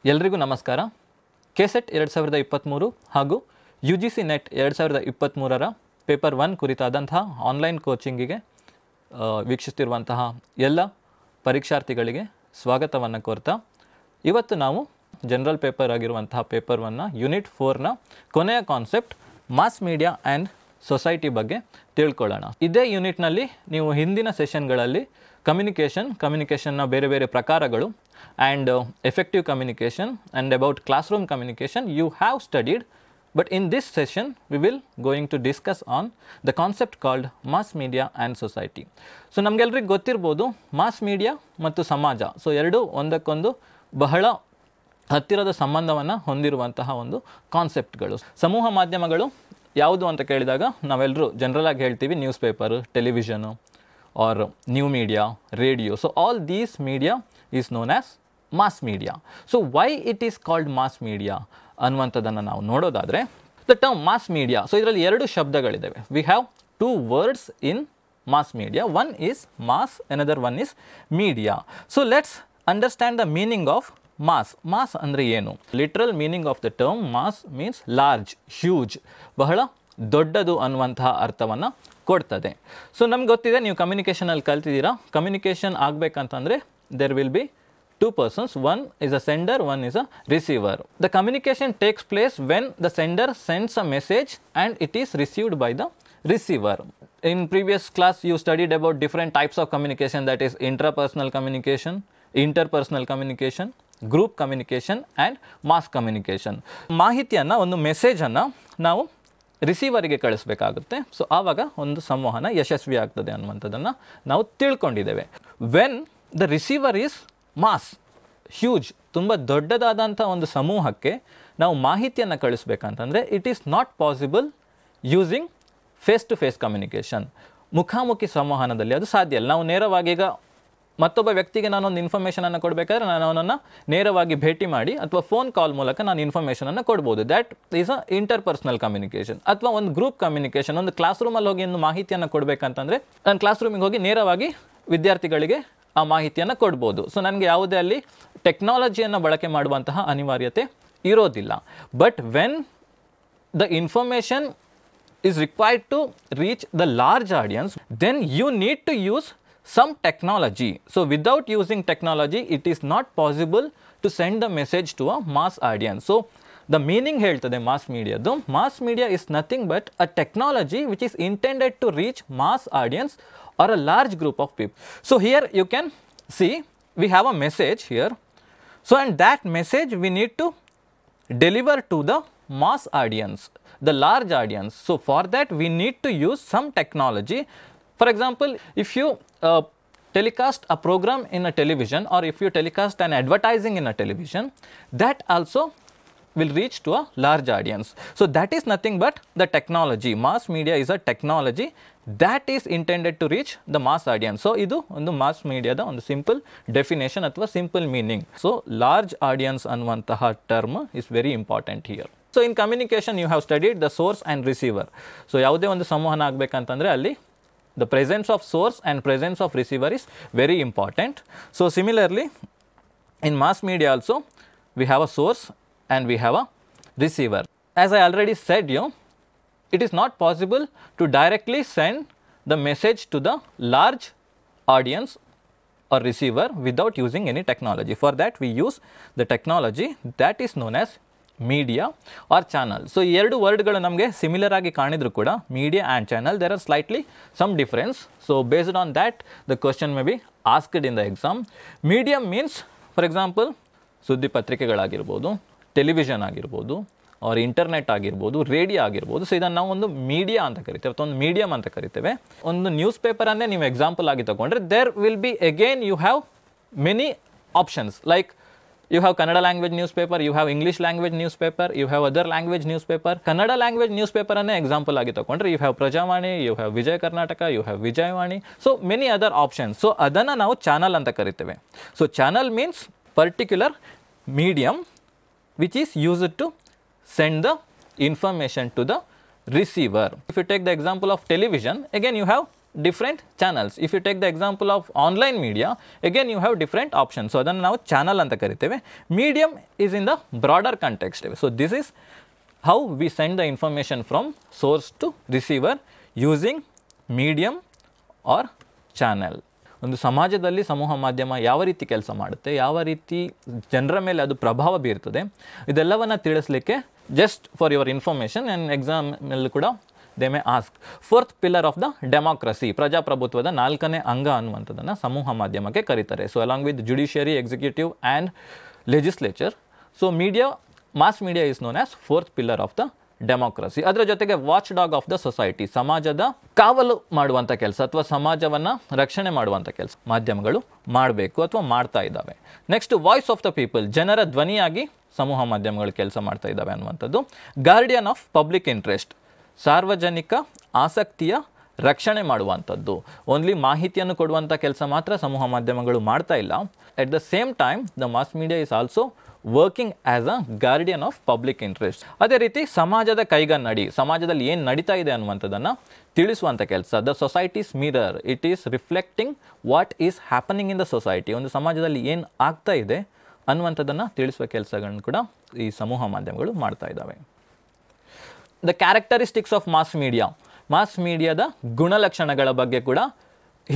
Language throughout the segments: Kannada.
ಎಲ್ರಿಗೂ ನಮಸ್ಕಾರ. KSET 2023 ಹಾಗೂ UGC ನೆಟ್ 2023ರ ಪೇಪರ್ 1 ಕುರಿತಾದಂತಹ ಆನ್ಲೈನ್ ಕೋಚಿಂಗಿಗೆ ವೀಕ್ಷಿಸುತ್ತಿರುವಂತಹ ಎಲ್ಲ ಪರೀಕ್ಷಾರ್ಥಿಗಳಿಗೆ ಸ್ವಾಗತವನ್ನು ಕೋರ್ತಾ ಇವತ್ತು ನಾವು ಜನರಲ್ ಪೇಪರ್ ಆಗಿರುವಂತಹ ಪೇಪರ್ 1ನ ಯೂನಿಟ್ 4ನ ಕೊನೆಯ concept mass media and society ಬಗ್ಗೆ ತಿಳ್ಕೊಳ್ಳೋಣ. ಇದೇ ಯೂನಿಟ್ನಲ್ಲಿ ನೀವು ಹಿಂದಿನ ಸೆಷನ್ಗಳಲ್ಲಿ ಕಮ್ಯುನಿಕೇಷನ್ನ ಬೇರೆ ಬೇರೆ ಪ್ರಕಾರಗಳು and effective communication and about classroom communication you have studied, but in this session we will going to discuss on the concept called mass media and society. So ನಮಗೆಲ್ಲರಿಗೂ ಗೊತ್ತಿರಬಹುದು ಮಾಸ್ ಮೀಡಿಯಾ ಮತ್ತು ಸಮಾಜ ಎರಡು ಒಂದಕ್ಕೊಂದು ಬಹಳ ಹತ್ತಿರದ ಸಂಬಂಧವನ್ನು ಹೊಂದಿರುವಂತಹ ಒಂದು ಕಾನ್ಸೆಪ್ಟ್ಗಳು. ಸಮೂಹ ಮಾಧ್ಯಮಗಳು ಯಾವುದು ಅಂತ ಕೇಳಿದಾಗ ನಾವೆಲ್ಲರೂ ಜನರಲ್ ಆಗಿ ಹೇಳ್ತೀವಿ newspaper, television or new media, radio. So all these media is known as mass media. So why it is called mass media ಅನ್ನುವಂಥದ್ದನ್ನು ನಾವು ನೋಡೋದಾದರೆ the term mass media, so ಇದರಲ್ಲಿ ಎರಡು ಶಬ್ದಗಳಿದ್ದಾವೆ. We have two words in mass media. One is mass, another one is media. So let's understand the meaning of mass. Mass ಅಂದರೆ ಏನು? Literal meaning of the term mass means large, huge, ಬಹಳ ದೊಡ್ಡದು ಅನ್ನುವಂತಹ ಅರ್ಥವನ್ನು ಕೊಡ್ತದೆ. ಸೊ ನಮ್ಗೆ ಗೊತ್ತಿದೆ, ನೀವು ಕಮ್ಯುನಿಕೇಷನಲ್ಲಿ ಕಲ್ತಿದ್ದೀರಾ. ಕಮ್ಯುನಿಕೇಷನ್ ಆಗಬೇಕಂತಂದರೆ there will be two persons, one is a sender, one is a receiver. The communication takes place when the sender sends a message and it is received by the receiver. In previous class you studied about different types of communication, that is intrapersonal communication, interpersonal communication, group communication and mass communication. ಮಾಹಿತಿಯನ್ನು, ಒಂದು ಮೆಸೇಜನ್ನು ನಾವು ರಿಸೀವರಿಗೆ ಕಳಿಸಬೇಕಾಗುತ್ತೆ. ಸೊ ಆವಾಗ ಒಂದು ಸಂವಹನ ಯಶಸ್ವಿ ಆಗ್ತದೆ ಅನ್ನುವಂಥದ್ದನ್ನು ನಾವು ತಿಳ್ಕೊಂಡಿದ್ದೇವೆ. When the receiver is mass, huge, ತುಂಬ ದೊಡ್ಡದಾದಂಥ ಒಂದು ಸಮೂಹಕ್ಕೆ ನಾವು ಮಾಹಿತಿಯನ್ನು ಕಳಿಸ್ಬೇಕಂತಂದರೆ it is not possible using face to face communication. ಮುಖಾಮುಖಿ ಸಂವಹನದಲ್ಲಿ ಅದು ಸಾಧ್ಯ ಇಲ್ಲ. ನಾವು ನೇರವಾಗಿ ಈಗ ಮತ್ತೊಬ್ಬ ವ್ಯಕ್ತಿಗೆ ನಾನೊಂದು ಇನ್ಫಾರ್ಮೇಷನನ್ನು ಕೊಡಬೇಕಾದ್ರೆ ನಾನು ಅವನನ್ನು ನೇರವಾಗಿ ಭೇಟಿ ಮಾಡಿ ಅಥವಾ ಫೋನ್ ಕಾಲ್ ಮೂಲಕ ನಾನು ಇನ್ಫಾರ್ಮೇಷನನ್ನು ಕೊಡ್ಬೋದು. That is a interpersonal communication. ಅಥವಾ ಒಂದು ಗ್ರೂಪ್ ಕಮ್ಯುನಿಕೇಷನ್, ಒಂದು ಕ್ಲಾಸ್ ರೂಮಲ್ಲಿ ಹೋಗಿ ಒಂದು ಮಾಹಿತಿಯನ್ನು ಕೊಡಬೇಕಂತಂದರೆ ನಾನು ಕ್ಲಾಸ್ ರೂಮಿಗೆ ಹೋಗಿ ನೇರವಾಗಿ ವಿದ್ಯಾರ್ಥಿಗಳಿಗೆ ಆ ಮಾಹಿತಿಯನ್ನು ಕೊಡ್ಬೋದು. ಸೊ ನನಗೆ ಯಾವುದೇ ಅಲ್ಲಿ ಟೆಕ್ನಾಲಜಿಯನ್ನು ಬಳಕೆ ಮಾಡುವಂತಹ ಅನಿವಾರ್ಯತೆ ಇರೋದಿಲ್ಲ. But when the information is required to reach the large audience, then you need to use some technology. So without using technology it is not possible to send the message to a mass audience. So the meaning ಹೇಳ್ತದೆ mass media, though mass media is nothing but a technology which is intended to reach mass audience or a large group of people. So here you can see we have a message here. So and that message we need to deliver to the mass audience, the large audience. So for that we need to use some technology. For example, if you telecast a program in a television, or if you telecast an advertising in a television, that also will reach to a large audience. So that is nothing but the technology. Mass media is a technology that is intended to reach the mass audience. So idu ಒಂದು mass media da ಒಂದು simple definition ಅಥವಾ simple meaning. So large audience ಅನ್ನುವಂತಹ term is very important here. So in communication you have studied the source and receiver. So ಯಾವುದೇ ಒಂದು ಸಂವಹನ ಆಗಬೇಕಂತಂದ್ರೆ ಅಲ್ಲಿ the presence of source and presence of receiver is very important. So similarly in mass media also we have a source and we have a receiver. As I already said you, it is not possible to directly send the message to the large audience or receiver without using any technology. For that we use the technology that is known as media or channel. So ಈ ಎರಡು ವರ್ಡ್ಗಳು ನಮಗೆ ಸಿಮಿಲರ್ ಆಗಿ ಕಾಣಿದ್ರು ಕೂಡ media and channel there are slightly some difference. So based on that the question may be asked in the exam. Medium means for example ಸುದ್ದಿ ಪತ್ರಿಕೆಗಳಾಗಿರ್ಬೋದು, ಟೆಲಿವಿಷನ್ ಆಗಿರ್ಬೋದು, ಅವ್ರ ಇಂಟರ್ನೆಟ್ ಆಗಿರ್ಬೋದು, ರೇಡಿಯೋ ಆಗಿರ್ಬೋದು. ಸೊ ಇದನ್ನು ನಾವು ಒಂದು ಮೀಡಿಯಾ ಅಂತ ಕರಿತೇವೆ ಅಥವಾ ಒಂದು ಮೀಡಿಯಮ್ ಅಂತ ಕರಿತೇವೆ. ಒಂದು ನ್ಯೂಸ್ ಪೇಪರನ್ನೇ ನೀವು ಎಕ್ಸಾಂಪಲ್ ಆಗಿ ತಗೊಂಡ್ರೆ there will be again you have many options. Like you have Kannada language newspaper, you have English language newspaper, you have other language newspaper. Kannada language newspaper anne example agi takondre you have Prajavani, you have Vijay Karnataka, you have Vijayvani. So many other options. So adanna ನಾವು ಚಾನಲ್ ಅಂತ ಕರಿತೇವೆ. So channel means particular medium which is used to send the information to the receiver. If you take the example of television, again you have different channels. If you take the example of online media, again you have different options. So adannu ನಾವು channel ಅಂತ ಕರಿತೇವೆ. Medium is in the broader context. So this is how we send the information from source to receiver using medium or channel. ಒಂದು ಸಮಾಜದಲ್ಲಿ ಸಮೂಹ ಮಾಧ್ಯಮ ಯಾವ ರೀತಿ ಕೆಲಸ ಮಾಡುತ್ತೆ, ಯಾವ ರೀತಿ ಜನರ ಮೇಲೆ ಅದು ಪ್ರಭಾವ ಬೀರ್ತದೆ, ಇದೆಲ್ಲವನ್ನು ತಿಳಿಸಲಿಕ್ಕೆ just for your information and ಎಕ್ಸಾಮಲ್ಲಿ ಕೂಡ they may ask. Fourth pillar of the democracy, ಪ್ರಜಾಪ್ರಭುತ್ವದ 4ನೇ ಅಂಗ ಅನ್ನುವಂಥದ್ದನ್ನು ಸಮೂಹ ಮಾಧ್ಯಮಕ್ಕೆ ಕರೀತಾರೆ. So along with judiciary, executive and legislature. So mass media is known as fourth pillar of the democracy. ಅದರ ಜೊತೆಗೆ watchdog of the society, ಸಮಾಜದ ಕಾವಲು ಮಾಡುವಂಥ ಕೆಲಸ ಅಥವಾ ಸಮಾಜವನ್ನು ರಕ್ಷಣೆ ಮಾಡುವಂಥ ಕೆಲಸ ಮಾಧ್ಯಮಗಳು ಮಾಡಬೇಕು ಅಥವಾ ಮಾಡ್ತಾ ಇದ್ದಾವೆ. Next voice of the people, ಜನರ ಧ್ವನಿಯಾಗಿ ಸಮೂಹ ಮಾಧ್ಯಮಗಳು ಕೆಲಸ ಮಾಡ್ತಾ ಇದ್ದಾವೆ ಅನ್ನುವಂಥದ್ದು. ಗಾರ್ಡಿಯನ್ ಆಫ್ ಪಬ್ಲಿಕ್ ಇಂಟ್ರೆಸ್ಟ್, ಸಾರ್ವಜನಿಕ ಆಸಕ್ತಿಯ ರಕ್ಷಣೆ ಮಾಡುವಂಥದ್ದು. ಓನ್ಲಿ ಮಾಹಿತಿಯನ್ನು ಕೊಡುವಂಥ ಕೆಲಸ ಮಾತ್ರ ಸಮೂಹ ಮಾಧ್ಯಮಗಳು ಮಾಡ್ತಾ ಇಲ್ಲ. At the same time the mass media is also working as a guardian of public interest. ಅದೇ ರೀತಿ ಸಮಾಜದ ಕೈಗನ್ನಡಿ, ಸಮಾಜದಲ್ಲಿ ಏನು ನಡೀತಾ ಇದೆ ಅನ್ನುವಂಥದ್ದನ್ನು ತಿಳಿಸುವಂಥ ಕೆಲಸ. The societies mirror, it is reflecting what is happening in the society. ಒಂದು ಸಮಾಜದಲ್ಲಿ ಏನು ಆಗ್ತಾ ಇದೆ ಅನ್ನುವಂಥದ್ದನ್ನು ತಿಳಿಸುವ ಕೆಲಸಗಳನ್ನು ಕೂಡ ಈ ಸಮೂಹ ಮಾಧ್ಯಮಗಳು ಮಾಡ್ತಾ ಇದ್ದಾವೆ. The characteristics of mass media, mass ಮೀಡಿಯಾದ ಗುಣಲಕ್ಷಣಗಳ ಬಗ್ಗೆ ಕೂಡ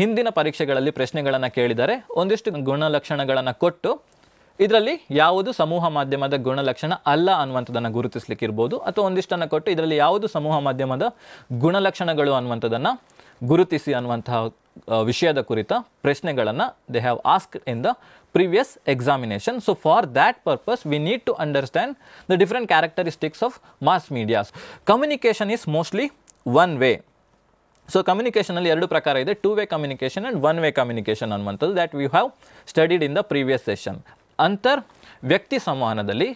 ಹಿಂದಿನ ಪರೀಕ್ಷೆಗಳಲ್ಲಿ ಪ್ರಶ್ನೆಗಳನ್ನು ಕೇಳಿದ್ದಾರೆ. ಒಂದಿಷ್ಟು ಗುಣಲಕ್ಷಣಗಳನ್ನು ಕೊಟ್ಟು ಇದರಲ್ಲಿ ಯಾವುದು ಸಮೂಹ ಮಾಧ್ಯಮದ ಗುಣಲಕ್ಷಣ ಅಲ್ಲ ಅನ್ನುವಂಥದ್ದನ್ನು ಗುರುತಿಸಲಿಕ್ಕಿರ್ಬೋದು, ಅಥವಾ ಒಂದಿಷ್ಟನ್ನು ಕೊಟ್ಟು ಇದರಲ್ಲಿ ಯಾವುದು ಸಮೂಹ ಮಾಧ್ಯಮದ ಗುಣಲಕ್ಷಣಗಳು ಅನ್ನುವಂಥದ್ದನ್ನು ಗುರುತಿಸಿ ಅನ್ನುವಂತಹ ವಿಷಯದ ಕುರಿತ ಪ್ರಶ್ನೆಗಳನ್ನು they have asked in the previous examination. So for that purpose we need to understand the different characteristics of mass media. Communication is mostly one way. So communication ಅಲ್ಲಿ ಎರಡು ಪ್ರಕಾರ ಇದೆ, two way communication and one way communication ಅನ್ನುವಂಥದ್ದು, that we have studied in the previous session. ಅಂತರ್ ವ್ಯಕ್ತಿ ಸಂವಹನದಲ್ಲಿ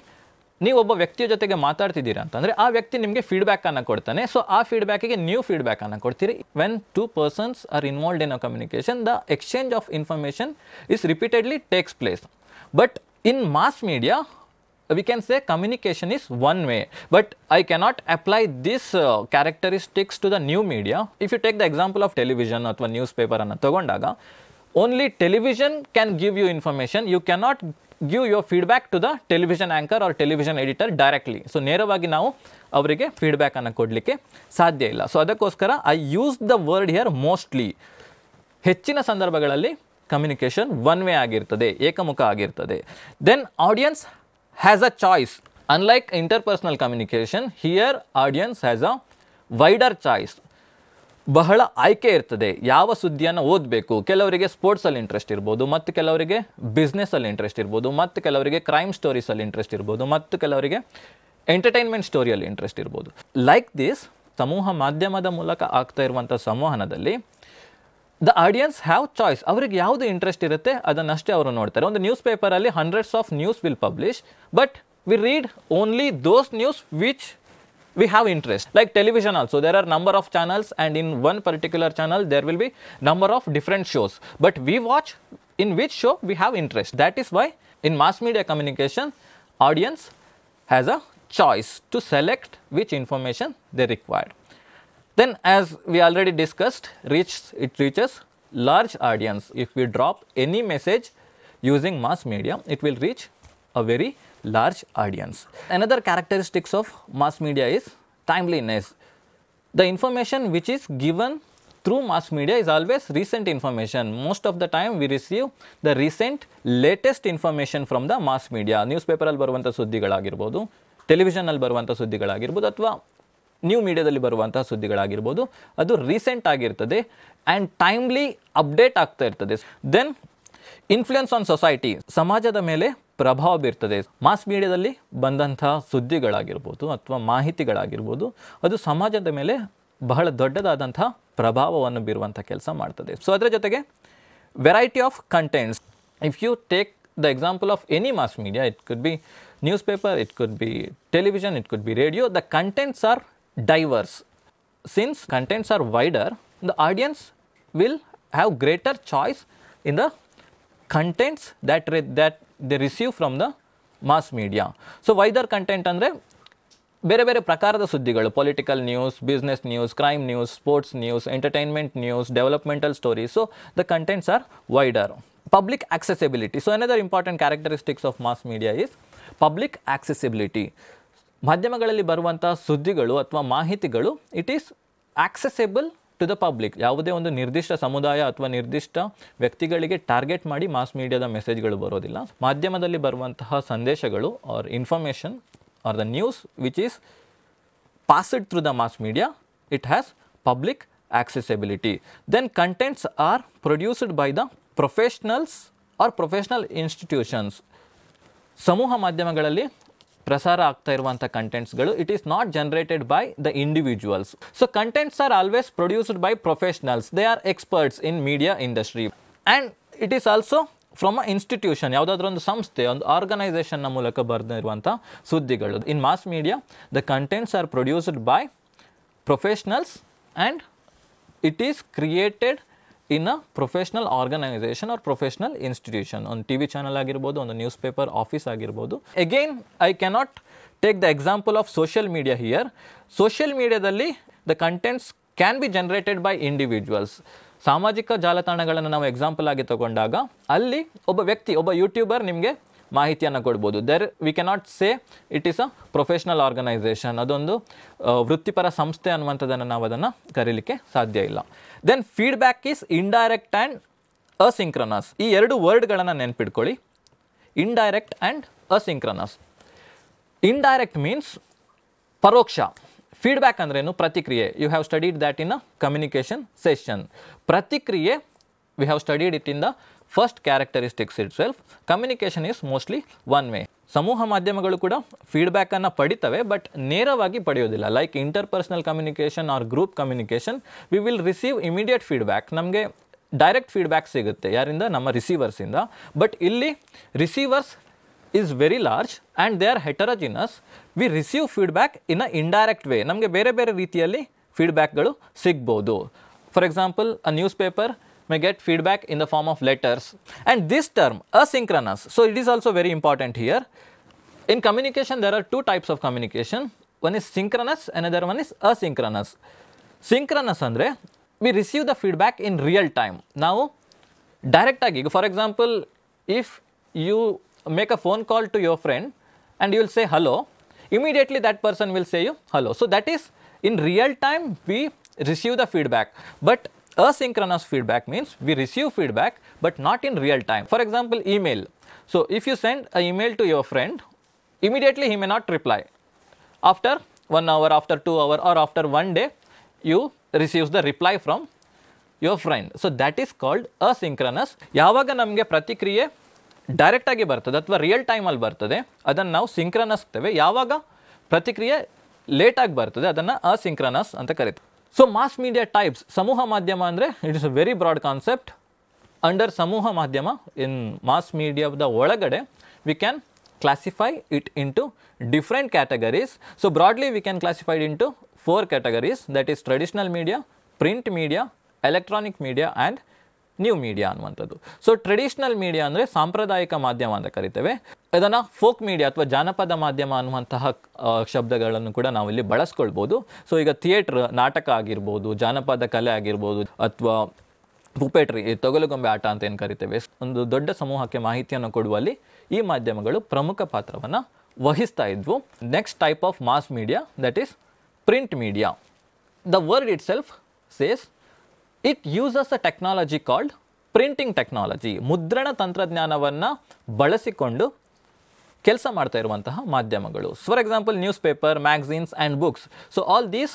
ನೀವೊಬ್ಬ ವ್ಯಕ್ತಿಯ ಜೊತೆಗೆ ಮಾತಾಡ್ತಿದ್ದೀರಾ ಅಂತಂದರೆ ಆ ವ್ಯಕ್ತಿ ನಿಮಗೆ ಫೀಡ್ಬ್ಯಾಕನ್ನು ಕೊಡ್ತಾನೆ. ಸೊ ಆ ಫೀಡ್ಬ್ಯಾಕಿಗೆ ನೀವು ಫೀಡ್ಬ್ಯಾಕನ್ನು ಕೊಡ್ತೀರಿ. When two persons are involved in a communication, the exchange of information is repeatedly takes place. But in mass media we can say communication is one way, but I cannot apply this characteristics to the new media. If you take the example of television ಅಥವಾ newspaper ಅನ್ನು ತಗೊಂಡಾಗ, only television can give you information. You cannot give your feedback to the television anchor or television editor directly. So ನೇರವಾಗಿ ನಾವು ಅವರಿಗೆ ಫೀಡ್ಬ್ಯಾಕನ್ನು ಕೊಡಲಿಕ್ಕೆ ಸಾಧ್ಯ ಇಲ್ಲ. ಸೊ ಅದಕ್ಕೋಸ್ಕರ I use the word here mostly. ಹೆಚ್ಚಿನ ಸಂದರ್ಭಗಳಲ್ಲಿ ಕಮ್ಯುನಿಕೇಷನ್ ಒನ್ ವೇ ಆಗಿರ್ತದೆ, ಏಕಮುಖ ಆಗಿರ್ತದೆ. Then audience has a choice. Unlike interpersonal communication, here audience has a wider choice. ಬಹಳ ಆಯ್ಕೆ ಇರ್ತದೆ ಯಾವ ಸುದ್ದಿಯನ್ನು ಓದಬೇಕು. ಕೆಲವರಿಗೆ ಸ್ಪೋರ್ಟ್ಸಲ್ಲಿ ಇಂಟ್ರೆಸ್ಟ್ ಇರ್ಬೋದು, ಮತ್ತು ಕೆಲವರಿಗೆ ಬಿಸ್ನೆಸ್ಸಲ್ಲಿ ಇಂಟ್ರೆಸ್ಟ್ ಇರ್ಬೋದು, ಮತ್ತು ಕೆಲವರಿಗೆ ಕ್ರೈಮ್ ಸ್ಟೋರೀಸಲ್ಲಿ ಇಂಟ್ರೆಸ್ಟ್ ಇರ್ಬೋದು, ಮತ್ತು ಕೆಲವರಿಗೆ ಎಂಟರ್ಟೈನ್ಮೆಂಟ್ ಸ್ಟೋರಿಯಲ್ಲಿ ಇಂಟ್ರೆಸ್ಟ್ ಇರ್ಬೋದು. ಲೈಕ್ ದಿಸ್ ಸಮೂಹ ಮಾಧ್ಯಮದ ಮೂಲಕ ಆಗ್ತಾ ಇರುವಂಥ ಸಂವಹನದಲ್ಲಿ ದ ಆಡಿಯನ್ಸ್ ಹ್ಯಾವ್ ಚಾಯ್ಸ್. ಅವರಿಗೆ ಯಾವುದು ಇಂಟ್ರೆಸ್ಟ್ ಇರುತ್ತೆ ಅದನ್ನಷ್ಟೇ ಅವರು ನೋಡ್ತಾರೆ. ಒಂದು ನ್ಯೂಸ್ ಪೇಪರಲ್ಲಿ hundreds of news will publish, but we read only those news which we have interest. Like television also, there are number of channels, and in one particular channel there will be number of different shows, but we watch in which show we have interest. That is why in mass media communication audience has a choice to select which information they require. Then, as we already discussed, it reaches large audience. If we drop any message using mass media, it will reach a very large audience. Another characteristics of mass media is timeliness. The information which is given through mass media is always recent information. Most of the time we receive the recent latest information from the mass media. Newspaper ಅಲ್ಲಿ ಬರುವಂಥ ಸುದ್ದಿಗಳಾಗಿರ್ಬೋದು, ಟೆಲಿವಿಷನಲ್ಲಿ ಬರುವಂಥ ಸುದ್ದಿಗಳಾಗಿರ್ಬೋದು, ಅಥವಾ ನ್ಯೂ ಮೀಡಿಯಾದಲ್ಲಿ ಬರುವಂಥ ಸುದ್ದಿಗಳಾಗಿರ್ಬೋದು, ಅದು ರೀಸೆಂಟ್ ಆಗಿರ್ತದೆ ಆ್ಯಂಡ್ ಟೈಮ್ಲಿ ಅಪ್ಡೇಟ್ ಆಗ್ತಾ ಇರ್ತದೆ. ದೆನ್ ಇನ್ಫ್ಲುಯೆನ್ಸ್ ಆನ್ ಸೊಸೈಟಿ, ಸಮಾಜದ ಮೇಲೆ ಪ್ರಭಾವ ಬೀರ್ತದೆ. ಮಾಸ್ ಮೀಡಿಯಾದಲ್ಲಿ ಬಂದಂಥ ಸುದ್ದಿಗಳಾಗಿರ್ಬೋದು ಅಥವಾ ಮಾಹಿತಿಗಳಾಗಿರ್ಬೋದು, ಅದು ಸಮಾಜದ ಮೇಲೆ ಬಹಳ ದೊಡ್ಡದಾದಂಥ ಪ್ರಭಾವವನ್ನು ಬೀರುವಂಥ ಕೆಲಸ ಮಾಡ್ತದೆ. ಸೊ ಅದರ ಜೊತೆಗೆ variety of contents. If you take the example of any mass media, it could be newspaper, it could be television, it could be radio, the contents are diverse. Since contents are wider, the audience will have greater choice in the contents that they receive from the mass media. So wider content andre ಬೇರೆ ಬೇರೆ ಪ್ರಕಾರದ ಸುದ್ದಿಗಳು, political news, business news, crime news, sports news, entertainment news, developmental stories. So the contents are wider. Public accessibility. So another important characteristics of mass media is public accessibility. ಮಾಧ್ಯಮಗಳಲ್ಲಿ ಬರುವಂಥ ಸುದ್ದಿಗಳು ಅಥವಾ ಮಾಹಿತಿಗಳು it is accessible to the public. ಯಾವುದೇ ಒಂದು ನಿರ್ದಿಷ್ಟ ಸಮುದಾಯ ಅಥವಾ ನಿರ್ದಿಷ್ಟ ವ್ಯಕ್ತಿಗಳಿಗೆ ಟಾರ್ಗೆಟ್ ಮಾಡಿ ಮಾಸ್ ಮೀಡಿಯಾದ ಮೆಸೇಜ್ಗಳು ಬರೋದಿಲ್ಲ. ಮಾಧ್ಯಮದಲ್ಲಿ ಬರುವಂತಹ ಸಂದೇಶಗಳು or information or the news which is passed through the mass media, it has public accessibility. Then contents are produced by the professionals or professional institutions. ಸಮೂಹ ಮಾಧ್ಯಮಗಳಲ್ಲಿ ಪ್ರಸಾರ ಆಗ್ತಾ ಇರುವಂಥ ಕಂಟೆಂಟ್ಸ್ಗಳು it is not generated by the individuals. So contents are always produced by professionals. They are experts in media industry and it is also from a institution, ಯಾವುದಾದ್ರೂ ಒಂದು ಸಂಸ್ಥೆ, ಒಂದು ಆರ್ಗನೈಸೇಷನ್ನ ಮೂಲಕ ಬರೆದಿರುವಂಥ ಸುದ್ದಿಗಳು. In mass media the contents are produced by professionals and it is created in a professional organization or professional institution. On TV channel ಆಗಿರ್ಬೋದು, ಒಂದು ನ್ಯೂಸ್ ಪೇಪರ್ ಆಫೀಸ್ ಆಗಿರ್ಬೋದು. Again I cannot take the example of social media here. Social ಮೀಡಿಯಾದಲ್ಲಿ the contents can be generated by individuals. ಸಾಮಾಜಿಕ ಜಾಲತಾಣಗಳನ್ನು ನಾವು ಎಕ್ಸಾಂಪಲ್ ಆಗಿ ತಗೊಂಡಾಗ ಅಲ್ಲಿ ಒಬ್ಬ ವ್ಯಕ್ತಿ, ಒಬ್ಬ ಯೂಟ್ಯೂಬರ್ ನಿಮಗೆ ಮಾಹಿತಿಯನ್ನು ಕೊಡ್ಬೋದು. There we cannot say it is a professional organisation, ಅದೊಂದು ವೃತ್ತಿಪರ ಸಂಸ್ಥೆ ಅನ್ನುವಂಥದ್ದನ್ನು ನಾವು ಅದನ್ನು ಕರೀಲಿಕ್ಕೆ ಸಾಧ್ಯ ಇಲ್ಲ. Then feedback is indirect and asynchronous. ಈ ಎರಡು ವರ್ಡ್ಗಳನ್ನು ನೆನ್ಪಿಟ್ಕೊಳ್ಳಿ, indirect and asynchronous. Indirect means ಪರೋಕ್ಷ. ಫೀಡ್ಬ್ಯಾಕ್ ಅಂದ್ರೇನು? ಪ್ರತಿಕ್ರಿಯೆ. You have studied that in a communication session. ಪ್ರತಿಕ್ರಿಯೆ we have studied it in the first characteristics itself. Communication is mostly one way. ಸಮೂಹ ಮಾಧ್ಯಮಗಳು ಕೂಡ ಫೀಡ್ಬ್ಯಾಕನ್ನು ಪಡಿತವೆ, ಬಟ್ ನೇರವಾಗಿ ಪಡೆಯೋದಿಲ್ಲ. Like interpersonal communication or group communication, we will receive immediate feedback. ನಮಗೆ ಡೈರೆಕ್ಟ್ ಫೀಡ್ಬ್ಯಾಕ್ ಸಿಗುತ್ತೆ ಯಾರಿಂದ? ನಮ್ಮ ರಿಸೀವರ್ಸಿಂದ. ಬಟ್ ಇಲ್ಲಿ receivers is very large and they are heterogeneous. We receive feedback in a indirect way. ನಮಗೆ ಬೇರೆ ಬೇರೆ ರೀತಿಯಲ್ಲಿ ಫೀಡ್ಬ್ಯಾಕ್ಗಳು ಸಿಗ್ಬೋದು. For example, a newspaper may get feedback in the form of letters. And this term asynchronous, so it is also very important here. In communication there are two types of communication. One is synchronous, another one is asynchronous. Synchronous andre we receive the feedback in real time. Now direct agi, for example, if you make a phone call to your friend and you will say hello, immediately that person will say you hello. So that is in real time we receive the feedback. But asynchronous feedback means we receive feedback but not in real time. For example, email. So if you send an email to your friend, immediately he may not reply. After 1 hour, after 2 hours or after 1 day, you receive the reply from your friend. So that is called asynchronous. ಯಾವಾಗ ನಮಗೆ ಪ್ರತಿಕ್ರಿಯೆ ಡೈರೆಕ್ಟ್ ಆಗಿ ಬರ್ತದೆ ಅಥವಾ ರಿಯಲ್ ಟೈಮಲ್ಲಿ ಬರ್ತದೆ ಅದನ್ನು ನಾವು ಸಿಂಕ್ರನಸ್ ಅಂತೇವೆ. ಯಾವಾಗ ಪ್ರತಿಕ್ರಿಯೆ ಲೇಟಾಗಿ ಬರ್ತದೆ ಅದನ್ನು ಅಸಿಂಕ್ರನಸ್ ಅಂತ ಕರೀತೀವಿ. So mass media types. ಸಮೂಹ ಮಾಧ್ಯಮ ಅಂದರೆ it is a very broad concept. Under ಸಮೂಹ ಮಾಧ್ಯಮ ಇನ್ ಮಾಸ್ ಮೀಡಿಯಾದ ಒಳಗಡೆ we can classify it into different categories. So broadly we can classify it into 4 categories, that is traditional media, print media, electronic media and new media ಅನ್ನುವಂಥದ್ದು. ಸೊ ಟ್ರೆಡಿಷನಲ್ ಮೀಡಿಯಾ ಅಂದರೆ ಸಾಂಪ್ರದಾಯಿಕ ಮಾಧ್ಯಮ ಅಂತ ಕರಿತೇವೆ. ಇದನ್ನು ಫೋಕ್ ಮೀಡಿಯಾ ಅಥವಾ ಜಾನಪದ ಮಾಧ್ಯಮ ಅನ್ನುವಂತಹ ಶಬ್ದಗಳನ್ನು ಕೂಡ ನಾವಿಲ್ಲಿ ಬಳಸ್ಕೊಳ್ಬೋದು. ಸೊ ಈಗ ಥಿಯೇಟ್ರ್, ನಾಟಕ ಆಗಿರ್ಬೋದು, ಜಾನಪದ ಕಲೆ ಆಗಿರ್ಬೋದು, ಅಥವಾ ಪುಪೆಟ್ರಿ, ತೊಗಲುಗೊಂಬೆ ಆಟ ಅಂತ ಏನು ಕರಿತೇವೆ, ಒಂದು ದೊಡ್ಡ ಸಮೂಹಕ್ಕೆ ಮಾಹಿತಿಯನ್ನು ಕೊಡುವಲ್ಲಿ ಈ ಮಾಧ್ಯಮಗಳು ಪ್ರಮುಖ ಪಾತ್ರವನ್ನು ವಹಿಸ್ತಾ ಇದ್ವು. Next type of mass media, that is print media. The word itself says it uses a technology called printing technology. ಮುದ್ರಣ ತಂತ್ರಜ್ಞಾನವನ್ನು ಬಳಸಿಕೊಂಡು ಕೆಲಸ ಮಾಡ್ತಾ ಇರುವಂತಹ ಮಾಧ್ಯಮಗಳು. For example, newspaper, magazines and books. So all these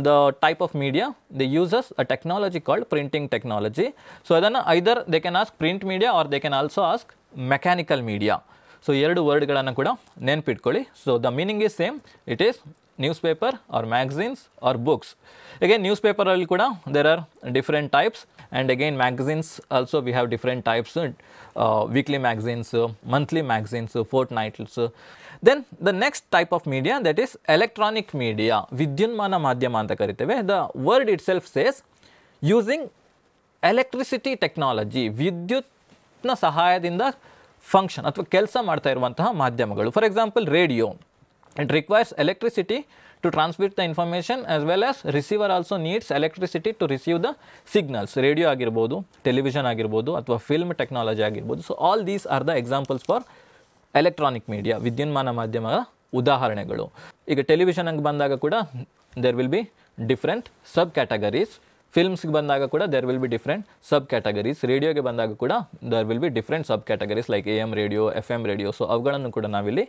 the type of media they uses a technology called printing technology. So ಅದನ್ನು either they can ask print media or they can also ask mechanical media. So ಎರಡು ವರ್ಡ್ಗಳನ್ನು ಕೂಡ ನೆನ್ಪಿಟ್ಕೊಳ್ಳಿ. So the meaning is same. It is newspaper or magazines or books. Again, newspaper alli kuda there are different types, and again magazines also we have different types, weekly magazines, monthly magazines, fortnightly. Then the next type of media, that is electronic media, vidyunmana madhyama anta kariteve. The word itself says using electricity technology, vidyutna ಸಹಾಯದಿಂದ ಫಂಕ್ಷನ್ ಅಥವಾ ಕೆಲಸ ಮಾಡ್ತಾ ಇರುವಂತಹ ಮಾಧ್ಯಮಗಳು. For example, radio. It requires electricity to transmit the information as well as receiver also needs electricity to receive the signals. Radio ಆಗಿರ್ಬೋದು, television ಆಗಿರ್ಬೋದು ಅಥವಾ film technology ಆಗಿರ್ಬೋದು. So all these are the examples for electronic media, ವಿದ್ಯುನ್ಮಾನ ಮಾಧ್ಯಮಗಳ ಉದಾಹರಣೆಗಳು. ಈಗ ಟೆಲಿವಿಷನ್ ಅಂಗೆ ಬಂದಾಗ ಕೂಡ there will be different sub categories. ಫಿಲ್ಮ್ಸ್ಗೆ ಬಂದಾಗ ಕೂಡ there will be different sub categories. ರೇಡಿಯೋಗೆ ಬಂದಾಗ ಕೂಡ there will be different sub categories like AM radio, FM radio. So ಅವುಗಳನ್ನು ಕೂಡ ನಾವಿಲ್ಲಿ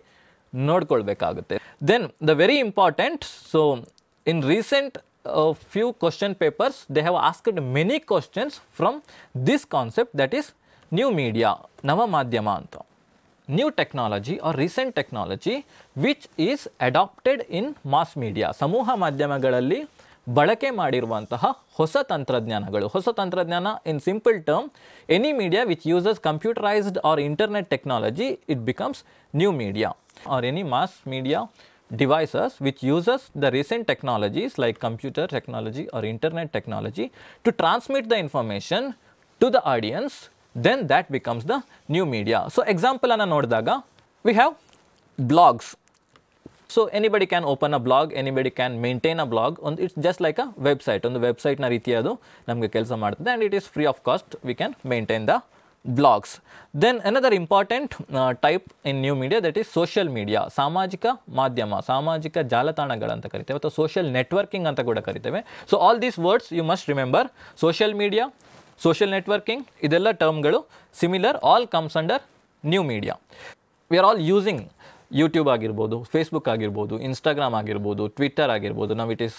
ನೋಡ್ಕೊಳ್ಬೇಕಾಗುತ್ತೆ. Then the very important, so in recent few question papers they have asked many questions from this concept, that is new media, ನವ ಮಾಧ್ಯಮ ಅಂತ. New technology or recent technology which is adopted in mass media, ಸಮೂಹ ಮಾಧ್ಯಮಗಳಲ್ಲಿ ಬಳಕೆ ಮಾಡಿರುವಂತಹ ಹೊಸ ತಂತ್ರಜ್ಞಾನಗಳು. ಹೊಸ ತಂತ್ರಜ್ಞಾನ in simple term, any media which uses computerized or internet technology, it becomes new media. Or any mass media devices which uses the recent technologies like computer technology or internet technology to transmit the information to the audience, then that becomes the new media. So example ana nodidaga we have blogs. So anybody can open a blog, anybody can maintain a blog, and it's just like a website. On the website na ರೀತಿ ಅದು ನಮಗೆ ಕೆಲಸ ಮಾಡುತ್ತದೆ and it is free of cost. We can maintain the blogs. Then another important type in new media, that is social media, ಸಾಮಾಜಿಕ ಮಾಧ್ಯಮ, ಸಾಮಾಜಿಕ ಜಾಲತಾಣಗಳಂತ ಕರಿತೇವೆ ಅಥವಾ social networking ಅಂತ ಕೂಡ ಕರಿತೇವೆ. So all these words you must remember, social media, social networking, ಇದೆಲ್ಲ ಟರ್ಮ್ಗಳು similar, all comes under new media. We are all using YouTube ಆಗಿರ್ಬೋದು, ಫೇಸ್ಬುಕ್ ಆಗಿರ್ಬೋದು, ಇನ್ಸ್ಟಾಗ್ರಾಮ್ ಆಗಿರ್ಬೋದು, ಟ್ವಿಟ್ಟರ್ ಆಗಿರ್ಬೋದು, ನಾವು it is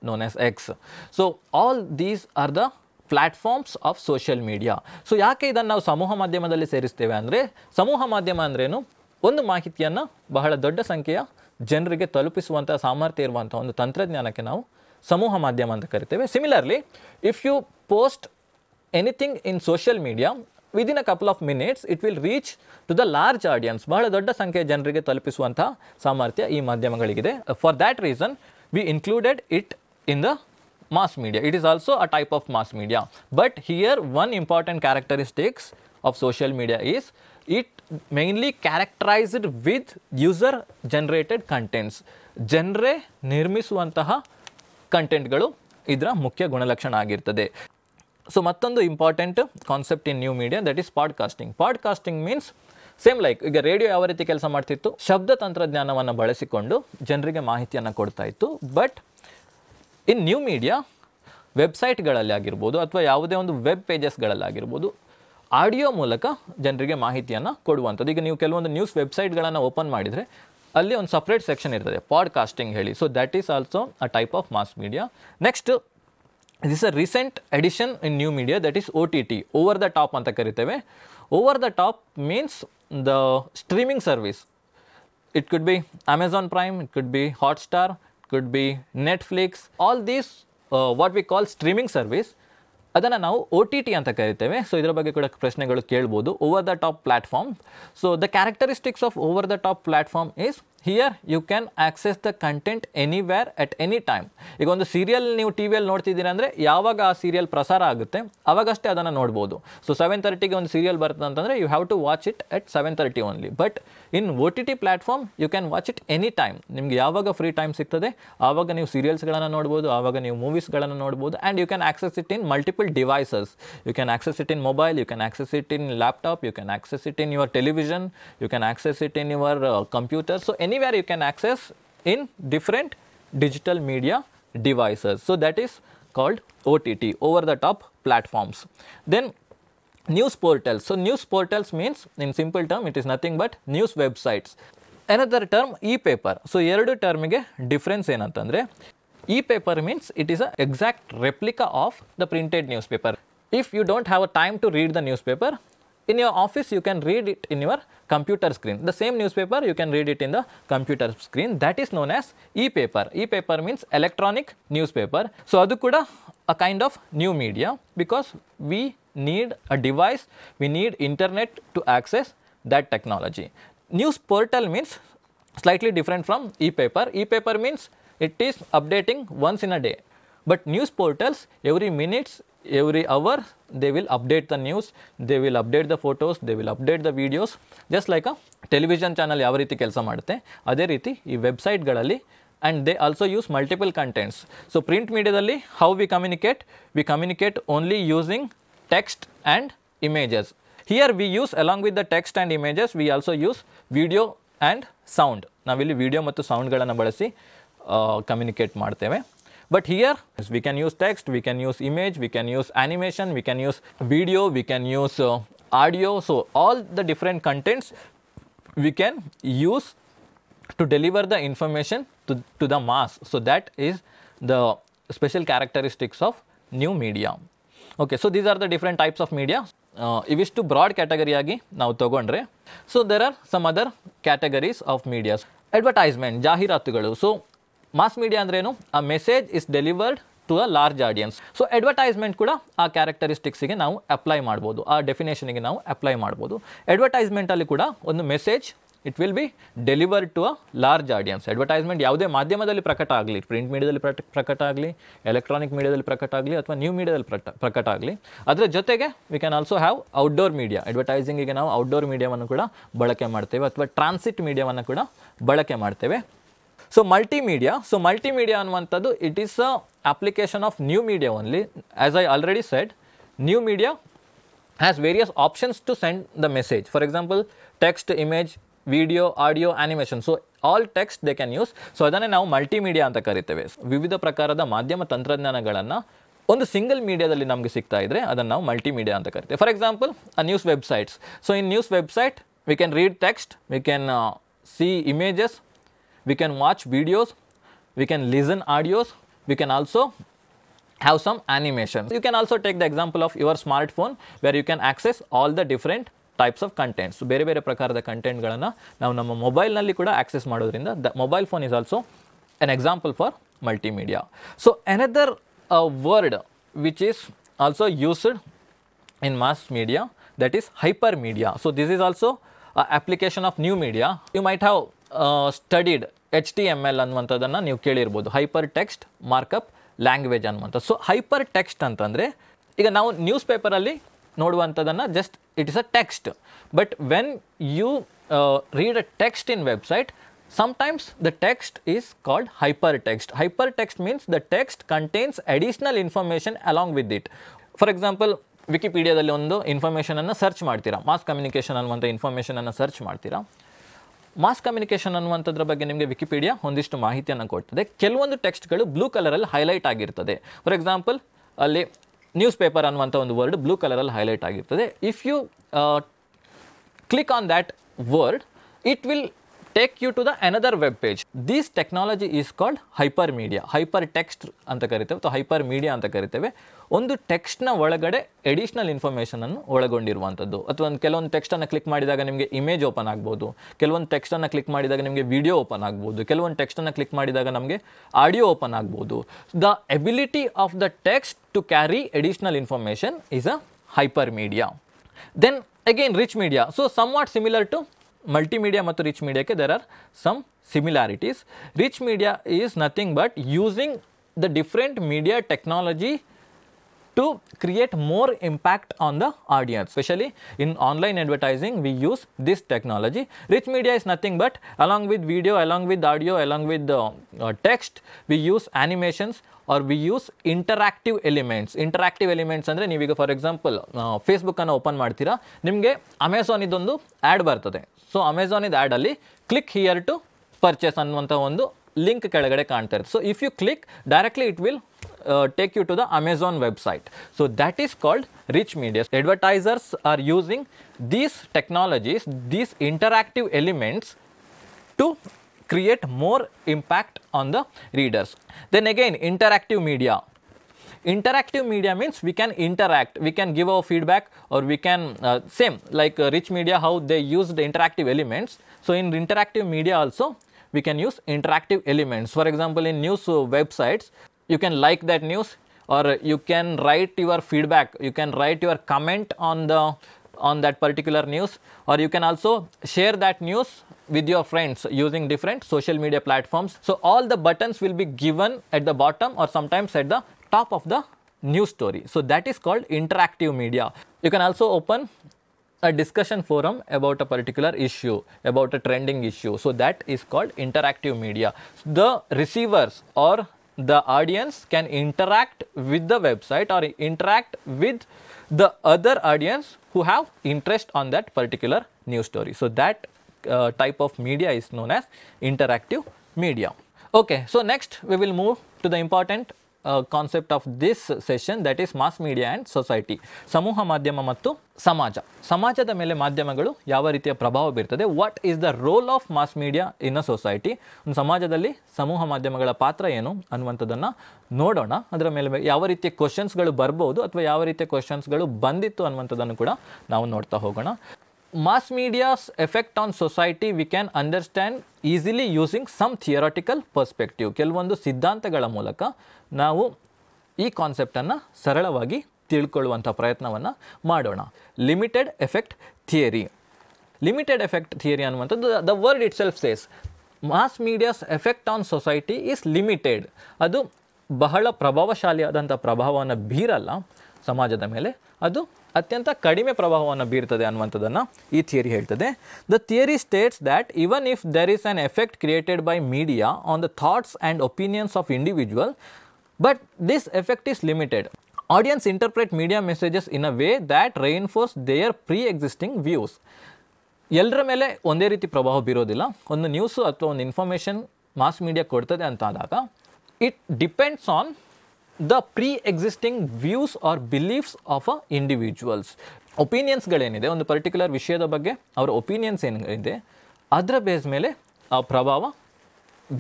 known as X. So all these are the platforms of social media. So ಯಾಕೆ ಇದನ್ನು ನಾವು ಸಮೂಹ ಮಾಧ್ಯಮದಲ್ಲಿ ಸೇರಿಸ್ತೇವೆ ಅಂದರೆ, ಸಮೂಹ ಮಾಧ್ಯಮ ಅಂದ್ರೇನು, ಒಂದು ಮಾಹಿತಿಯನ್ನು ಬಹಳ ದೊಡ್ಡ ಸಂಖ್ಯೆಯ ಜನರಿಗೆ ತಲುಪಿಸುವಂಥ ಸಾಮರ್ಥ್ಯ ಇರುವಂಥ ಒಂದು ತಂತ್ರಜ್ಞಾನಕ್ಕೆ ನಾವು ಸಮೂಹ ಮಾಧ್ಯಮ ಅಂತ ಕರಿತೇವೆ. Similarly, if you post anything in social media, within a couple of minutes it will reach to the large audience, ಬಹಳ ದೊಡ್ಡ ಸಂಖ್ಯೆಯ ಜನರಿಗೆ ತಲುಪಿಸುವಂಥ ಸಾಮರ್ಥ್ಯ ಈ ಮಾಧ್ಯಮಗಳಿಗಿದೆ. For that reason we included it in the mass media. It is also a type of mass media, but here one important characteristics of social media is it mainly characterized with user generated contents. ಜನರೇ ನಿರ್ಮಿಸುವಂತಹ ಕಂಟೆಂಟ್ಗಳು ಇದರ ಮುಖ್ಯ ಗುಣಲಕ್ಷಣ ಆಗಿರ್ತದೆ. ಸೊ ಮತ್ತೊಂದು important concept in new media, that is podcasting. Podcasting means same like ಈಗ ರೇಡಿಯೋ ಯಾವ ರೀತಿ ಕೆಲಸ ಮಾಡ್ತಿತ್ತು, ಶಬ್ದ ತಂತ್ರಜ್ಞಾನವನ್ನು ಬಳಸಿಕೊಂಡು ಜನರಿಗೆ ಮಾಹಿತಿಯನ್ನು ಕೊಡ್ತಾ ಇತ್ತು. ಬಟ್ ಇನ್ ನ್ಯೂ ಮೀಡಿಯಾ ವೆಬ್ಸೈಟ್ಗಳಲ್ಲಿ ಆಗಿರ್ಬೋದು ಅಥವಾ ಯಾವುದೇ ಒಂದು ವೆಬ್ ಪೇಜಸ್ಗಳಲ್ಲಾಗಿರ್ಬೋದು, ಆಡಿಯೋ ಮೂಲಕ ಜನರಿಗೆ ಮಾಹಿತಿಯನ್ನು ಕೊಡುವಂಥದ್ದು. ಈಗ ನೀವು ಕೆಲವೊಂದು ನ್ಯೂಸ್ ವೆಬ್ಸೈಟ್ಗಳನ್ನು ಓಪನ್ ಮಾಡಿದರೆ ಅಲ್ಲಿ ಒಂದು ಸಪ್ರೇಟ್ ಸೆಕ್ಷನ್ ಇರ್ತದೆ ಪಾಡ್ಕಾಸ್ಟಿಂಗ್ ಹೇಳಿ. So that is also a type of mass media. Next, this is a recent addition in new media, that is OTT, over the top anta kariteve. Over the top means the streaming service. It could be Amazon Prime, it could be Hotstar, it could be Netflix. All these what we call streaming service, ಅದನ್ನು ನಾವು OTT ಅಂತ ಕರಿತೇವೆ. ಸೊ ಇದರ ಬಗ್ಗೆ ಕೂಡ ಪ್ರಶ್ನೆಗಳು ಕೇಳ್ಬೋದು. Over the top platform. So the characteristics of over the top platform is here you can access the content anywhere at any time. ಈಗ ಒಂದು ಸೀರಿಯಲ್ ನೀವು ಟಿ ವಿಯಲ್ಲಿ ನೋಡ್ತಿದ್ದೀರಾ ಅಂದರೆ ಯಾವಾಗ ಆ ಸೀರಿಯಲ್ ಪ್ರಸಾರ ಆಗುತ್ತೆ ಅವಾಗಷ್ಟೇ ಅದನ್ನು ನೋಡ್ಬೋದು. ಸೊ 7:30ಗೆ ಒಂದು ಸೀರಿಯಲ್ ಬರ್ತದೆ ಅಂತಂದರೆ you have to watch it at 7:30 only. But in OTT platform you can watch it any time. ನಿಮಗೆ ಯಾವಾಗ ಫ್ರೀ ಟೈಮ್ ಸಿಗ್ತದೆ ಆವಾಗ ನೀವು ಸೀರಿಯಲ್ಸ್ಗಳನ್ನು ನೋಡ್ಬೋದು, ಆವಾಗ ನೀವು ಮೂವೀಸ್ಗಳನ್ನು ನೋಡ್ಬೋದು. And you can access it in multiple devices. You can access it in mobile, you can access it in laptop, you can access it in your television, you can access it in your computer. So anywhere you can access in different digital media devices. So that is called OTT, over the top platforms. Then news portals. So news portals means, in simple term, it is nothing but news websites. Another term, e-paper. So ಎರಡು ಟರ್ಮಿಗೆ ಡಿಫ್ರೆನ್ಸ್ ಏನಂತಂದರೆ, e-paper means it is an exact replica of the printed newspaper. If you don't have a time to read the newspaper, in your office you can read it in your computer screen. The same newspaper you can read it in the computer screen. That is known as e-paper. E-paper means electronic newspaper. So adu kuda a kind of new media because we need a device, we need internet to access that technology. News portal means slightly different from e-paper. E-paper means it is updating once in a day, but news portals every minutes every hour they will update the news, they will update the photos, they will update the videos, just like a television channel ಯಾವ ರೀತಿ ಕೆಲಸ ಮಾಡುತ್ತೆ ಅದೇ ರೀತಿ ಈ ವೆಬ್ಸೈಟ್ಗಳಲ್ಲಿ. And they also use multiple contents. So print mediaದಲ್ಲಿ how we communicate only using text and images. Here we use along with the text and images we also use video and sound. ನಾವಿಲ್ಲಿ ವಿಡಿಯೋ ಮತ್ತು ಸೌಂಡ್ಗಳನ್ನು ಬಳಸಿ ಕಮ್ಯುನಿಕೇಟ್ ಮಾಡ್ತೇವೆ. But here we can use text, we can use image, we can use animation, we can use video, we can use audio. So all the different contents we can use to deliver the information to the mass. So that is the special characteristics of new media. Okay, so these are the different types of media. ಇವಿಷ್ಟು ಬ್ರಾಡ್ ಕ್ಯಾಟಗರಿ ಆಗಿ ನಾವು ತಗೊಂಡ್ರೆ, so there are some other categories of medias. Advertisement, ಜಾಹೀರಾತುಗಳು. ಸೊ ಮಾಸ್ ಮೀಡಿಯಾ ಅಂದ್ರೇನು? ಆ message is delivered to a large audience. So advertisement ಕೂಡ ಆ ಕ್ಯಾರೆಕ್ಟರಿಸ್ಟಿಕ್ಸಿಗೆ ನಾವು ಅಪ್ಲೈ ಮಾಡ್ಬೋದು, ಆ ಡೆಫಿನೇಷನ್ಗೆ ನಾವು ಅಪ್ಲೈ ಮಾಡ್ಬೋದು. ಅಡ್ವರ್ಟೈಸ್ಮೆಂಟಲ್ಲಿ ಕೂಡ ಒಂದು message it will be delivered to a large audience. Advertisement ಯಾವುದೇ ಮಾಧ್ಯಮದಲ್ಲಿ ಪ್ರಕಟ ಆಗಲಿ, ಪ್ರಿಂಟ್ ಮೀಡಿಯಾದಲ್ಲಿ ಪ್ರಕಟ ಆಗಲಿ, ಎಲೆಕ್ಟ್ರಾನಿಕ್ ಮೀಡಿಯಾದಲ್ಲಿ ಪ್ರಕಟ ಆಗಲಿ, ಅಥವಾ ನ್ಯೂ ಮೀಡಿಯಾದಲ್ಲಿ ಪ್ರಕಟ ಆಗಲಿ. ಅದರ ಜೊತೆಗೆ we can also have outdoor media. ಅಡ್ವರ್ಟೈಸಿಂಗಿಗೆ ನಾವು ಔಟ್ಡೋರ್ ಮೀಡಿಯಾವನ್ನು ಕೂಡ ಬಳಕೆ ಮಾಡ್ತೇವೆ, ಅಥವಾ ಟ್ರಾನ್ಸಿಟ್ ಮೀಡಿಯಾವನ್ನು ಕೂಡ ಬಳಕೆ ಮಾಡ್ತೇವೆ. ಸೊ ಮಲ್ಟಿಮೀಡಿಯಾ ಅನ್ನುವಂಥದ್ದು it is a application of new media only. As I already said, new media has various options to send the message. For example text, image, video, audio, animation. So all text they can use. So ಅದನ್ನೇ ನಾವು ಮಲ್ಟಿಮೀಡಿಯಾ ಅಂತ ಕರಿತೇವೆ. ವಿವಿಧ ಪ್ರಕಾರದ ಮಾಧ್ಯಮ ತಂತ್ರಜ್ಞಾನಗಳನ್ನು ಒಂದು ಸಿಂಗಲ್ ಮೀಡಿಯಾದಲ್ಲಿ ನಮಗೆ ಸಿಗ್ತಾ ಇದ್ದರೆ ಅದನ್ನು ನಾವು ಮಲ್ಟಿಮೀಡಿಯಾ ಅಂತ ಕರಿತೇವೆ. For example news websites. So in news website we can read text, we can see images, we can watch videos, we can listen audios, we can also have some animation. You can also take the example of your smartphone where you can access all the different types of contents. So ಬೇರೆ ಬೇರೆ ಪ್ರಕಾರದ ಕಂಟೆಂಟ್ಗಳನ್ನು ನಾವು ನಮ್ಮ ಮೊಬೈಲ್ನಲ್ಲಿ ಕೂಡ ಆಕ್ಸೆಸ್ ಮಾಡೋದ್ರಿಂದ the mobile phone is also an example for multimedia. So another word which is also used in mass media, that is hypermedia. So this is also an application of new media. You might have studied HTML ಅನ್ನುವಂಥದ್ದನ್ನು ನೀವು ಕೇಳಿರ್ಬೋದು, ಹೈಪರ್ ಟೆಕ್ಸ್ಟ್ ಮಾರ್ಕಪ್ ಲ್ಯಾಂಗ್ವೇಜ್ ಅನ್ನುವಂಥದ್ದು. ಸೊ ಹೈಪರ್ ಟೆಕ್ಸ್ಟ್ ಅಂತಂದರೆ, ಈಗ ನಾವು ನ್ಯೂಸ್ ಪೇಪರಲ್ಲಿ ನೋಡುವಂಥದ್ದನ್ನು just it is a text. But when you read a text in website, sometimes the text is called hypertext. Hypertext means the text contains additional information along with it. For example, ವಿಕಿಪೀಡಿಯಾದಲ್ಲಿ ಒಂದು ಇನ್ಫಾರ್ಮೇಷನನ್ನು ಸರ್ಚ್ ಮಾಡ್ತೀರಾ, ಮಾಸ್ ಕಮ್ಯುನಿಕೇಷನ್ ಅನ್ನುವಂಥ ಇನ್ಫಾರ್ಮೇಷನನ್ನು ಸರ್ಚ್ ಮಾಡ್ತೀರಾ. ಮಾಸ್ ಕಮ್ಯುನಿಕೇಷನ್ ಅನ್ನುವಂಥದ್ರ ಬಗ್ಗೆ ನಿಮಗೆ ವಿಕಿಪೀಡಿಯಾ ಒಂದಿಷ್ಟು ಮಾಹಿತಿಯನ್ನು ಕೊಡ್ತದೆ. ಕೆಲವೊಂದು ಟೆಕ್ಸ್ಟ್ಗಳು ಬ್ಲೂ ಕಲರಲ್ಲಿ ಹೈಲೈಟ್ ಆಗಿರ್ತದೆ. ಫಾರ್ ಎಕ್ಸಾಂಪಲ್, ಅಲ್ಲಿ ನ್ಯೂಸ್ ಪೇಪರ್ ಅನ್ನುವಂಥ ಒಂದು ವರ್ಡ್ ಬ್ಲೂ ಕಲರಲ್ಲಿ ಹೈಲೈಟ್ ಆಗಿರ್ತದೆ. If you click on that word, it will take you to the another web page. This technology is called hypermedia. Hypertext ಅಂತ ಕರಿತೇವೆ ಅಥವಾ hypermedia ಅಂತ ಕರಿತೇವೆ. ಒಂದು ಟೆಕ್ಸ್ಟ್ನ ಒಳಗಡೆ ಎಡಿಷನಲ್ ಇನ್ಫಾರ್ಮೇಷನನ್ನು ಒಳಗೊಂಡಿರುವಂಥದ್ದು. ಅಥವಾ ಕೆಲವೊಂದು ಟೆಕ್ಸ್ಟನ್ನು ಕ್ಲಿಕ್ ಮಾಡಿದಾಗ ನಿಮಗೆ ಇಮೇಜ್ ಓಪನ್ ಆಗ್ಬೋದು, ಕೆಲವೊಂದು ಟೆಕ್ಸ್ಟನ್ನು ಕ್ಲಿಕ್ ಮಾಡಿದಾಗ ನಿಮಗೆ ವಿಡಿಯೋ ಓಪನ್ ಆಗ್ಬೋದು, ಕೆಲವೊಂದು ಟೆಕ್ಸ್ಟನ್ನು ಕ್ಲಿಕ್ ಮಾಡಿದಾಗ ನಮಗೆ ಆಡಿಯೋ ಓಪನ್ ಆಗ್ಬೋದು. The ability of the text to carry additional information is a hypermedia. Then again rich media. So somewhat similar to multimedia ಮತ್ತು rich ಮೀಡಿಯಾಕ್ಕೆ there are some similarities. Rich media is nothing but using the different media technology to create more impact on the audience. Especially in online advertising, we use this technology. Rich media is nothing but along with video, along with audio, along with the text, we use animations or we use interactive elements. Interactive elements ಅಂದರೆ ನೀವೀಗ ಫಾರ್ ಎಕ್ಸಾಂಪಲ್ ಫೇಸ್ಬುಕ್ಕನ್ನು ಓಪನ್ ಮಾಡ್ತೀರಾ, ನಿಮಗೆ ಅಮೆಝಾನ್ ಇದೊಂದು ಆ್ಯಡ್ ಬರ್ತದೆ. ಸೊ ಅಮೆಝಾನ್ ಇದು ಆ್ಯಡಲ್ಲಿ ಕ್ಲಿಕ್ ಹಿಯರ್ ಟು ಪರ್ಚೇಸ್ ಅನ್ನುವಂಥ ಒಂದು ಲಿಂಕ್ ಕೆಳಗಡೆ ಕಾಣ್ತಾ ಇರುತ್ತೆ. So if you click directly it will take you to the Amazon website. So that is called rich media. Advertisers are using these technologies, these interactive elements to create more impact on the readers. Then again, interactive media. Interactive media means we can interact, we can give our feedback, or we can same like rich media how they use the interactive elements. So in interactive media also we can use interactive elements. For example, in news websites, you can like that news, or you can write your feedback, you can write your comment on that particular news, or you can also share that news with your friends using different social media platforms. So all the buttons will be given at the bottom or sometimes at the top of the news story. So that is called interactive media. You can also open a discussion forum about a particular issue, about a trending issue. So that is called interactive media. The receivers or the audience can interact with the website or interact with the other audience who have interest on that particular news story. So that type of media is known as interactive media. Okay, so next we will move to the important concept of this session, that is mass media and society. ಸಮೂಹ ಮಾಧ್ಯಮ ಮತ್ತು ಸಮಾಜದ ಮೇಲೆ ಮಾಧ್ಯಮಗಳು ಯಾವ ರೀತಿಯ ಪ್ರಭಾವ ಬೀರ್ತದೆ. What is the role of mass media in a society, ಒಂದು ಸಮಾಜದಲ್ಲಿ ಸಮೂಹ ಮಾಧ್ಯಮಗಳ ಪಾತ್ರ ಏನು ಅನ್ನುವಂಥದ್ದನ್ನು ನೋಡೋಣ. ಅದರ ಮೇಲೆ ಯಾವ ರೀತಿಯ ಕ್ವಶನ್ಸ್ಗಳು ಬರ್ಬೋದು ಅಥವಾ ಯಾವ ರೀತಿಯ ಕ್ವಶನ್ಸ್ಗಳು ಬಂದಿತ್ತು ಅನ್ನುವಂಥದ್ದನ್ನು ಕೂಡ ನಾವು ನೋಡ್ತಾ ಹೋಗೋಣ. Mass media's effect on society we can understand easily using some theoretical perspective. ಕೆಲವೊಂದು ಸಿದ್ಧಾಂತಗಳ ಮೂಲಕ ನಾವು ಈ ಕಾನ್ಸೆಪ್ಟನ್ನು ಸರಳವಾಗಿ ತಿಳ್ಕೊಳ್ಳುವಂಥ ಪ್ರಯತ್ನವನ್ನು ಮಾಡೋಣ. Limited effect theory. Limited effect theory ಅನ್ನುವಂಥದ್ದು the word itself says mass medias effect on society is limited. ಅದು ಬಹಳ ಪ್ರಭಾವಶಾಲಿಯಾದಂಥ ಪ್ರಭಾವವನ್ನು ಬೀರಲ್ಲ ಸಮಾಜದ ಮೇಲೆ, ಅದು ಅತ್ಯಂತ ಕಡಿಮೆ ಪ್ರಭಾವವನ್ನು ಬೀರ್ತದೆ ಅನ್ನುವಂಥದ್ದನ್ನು ಈ ಥಿಯರಿ ಹೇಳ್ತದೆ. The theory states that even if there is an effect created by media on the thoughts and opinions of individual, but this effect is limited. Audience interpret media messages in a way that reinforce their pre existing views. ಎಲ್ಲರ ಮೇಲೆ ಒಂದೇ ರೀತಿ ಪ್ರಭಾವ ಬೀರೋದಿಲ್ಲ. ಒಂದು ನ್ಯೂಸು ಅಥವಾ ಒಂದು ಇನ್ಫಾರ್ಮೇಷನ್ ಮಾಸ್ ಮೀಡಿಯಾ ಕೊಡ್ತದೆ ಅಂತ ಆದಾಗ it depends on the pre existing views or beliefs of a individuals. ಒಪಿನಿಯನ್ಸ್ಗಳೇನಿದೆ, ಒಂದು ಪರ್ಟಿಕ್ಯುಲರ್ ವಿಷಯದ ಬಗ್ಗೆ ಅವರ ಒಪಿನಿಯನ್ಸ್ ಏನಿದೆ ಅದರ ಬೇಸ್ ಮೇಲೆ ಆ ಪ್ರಭಾವ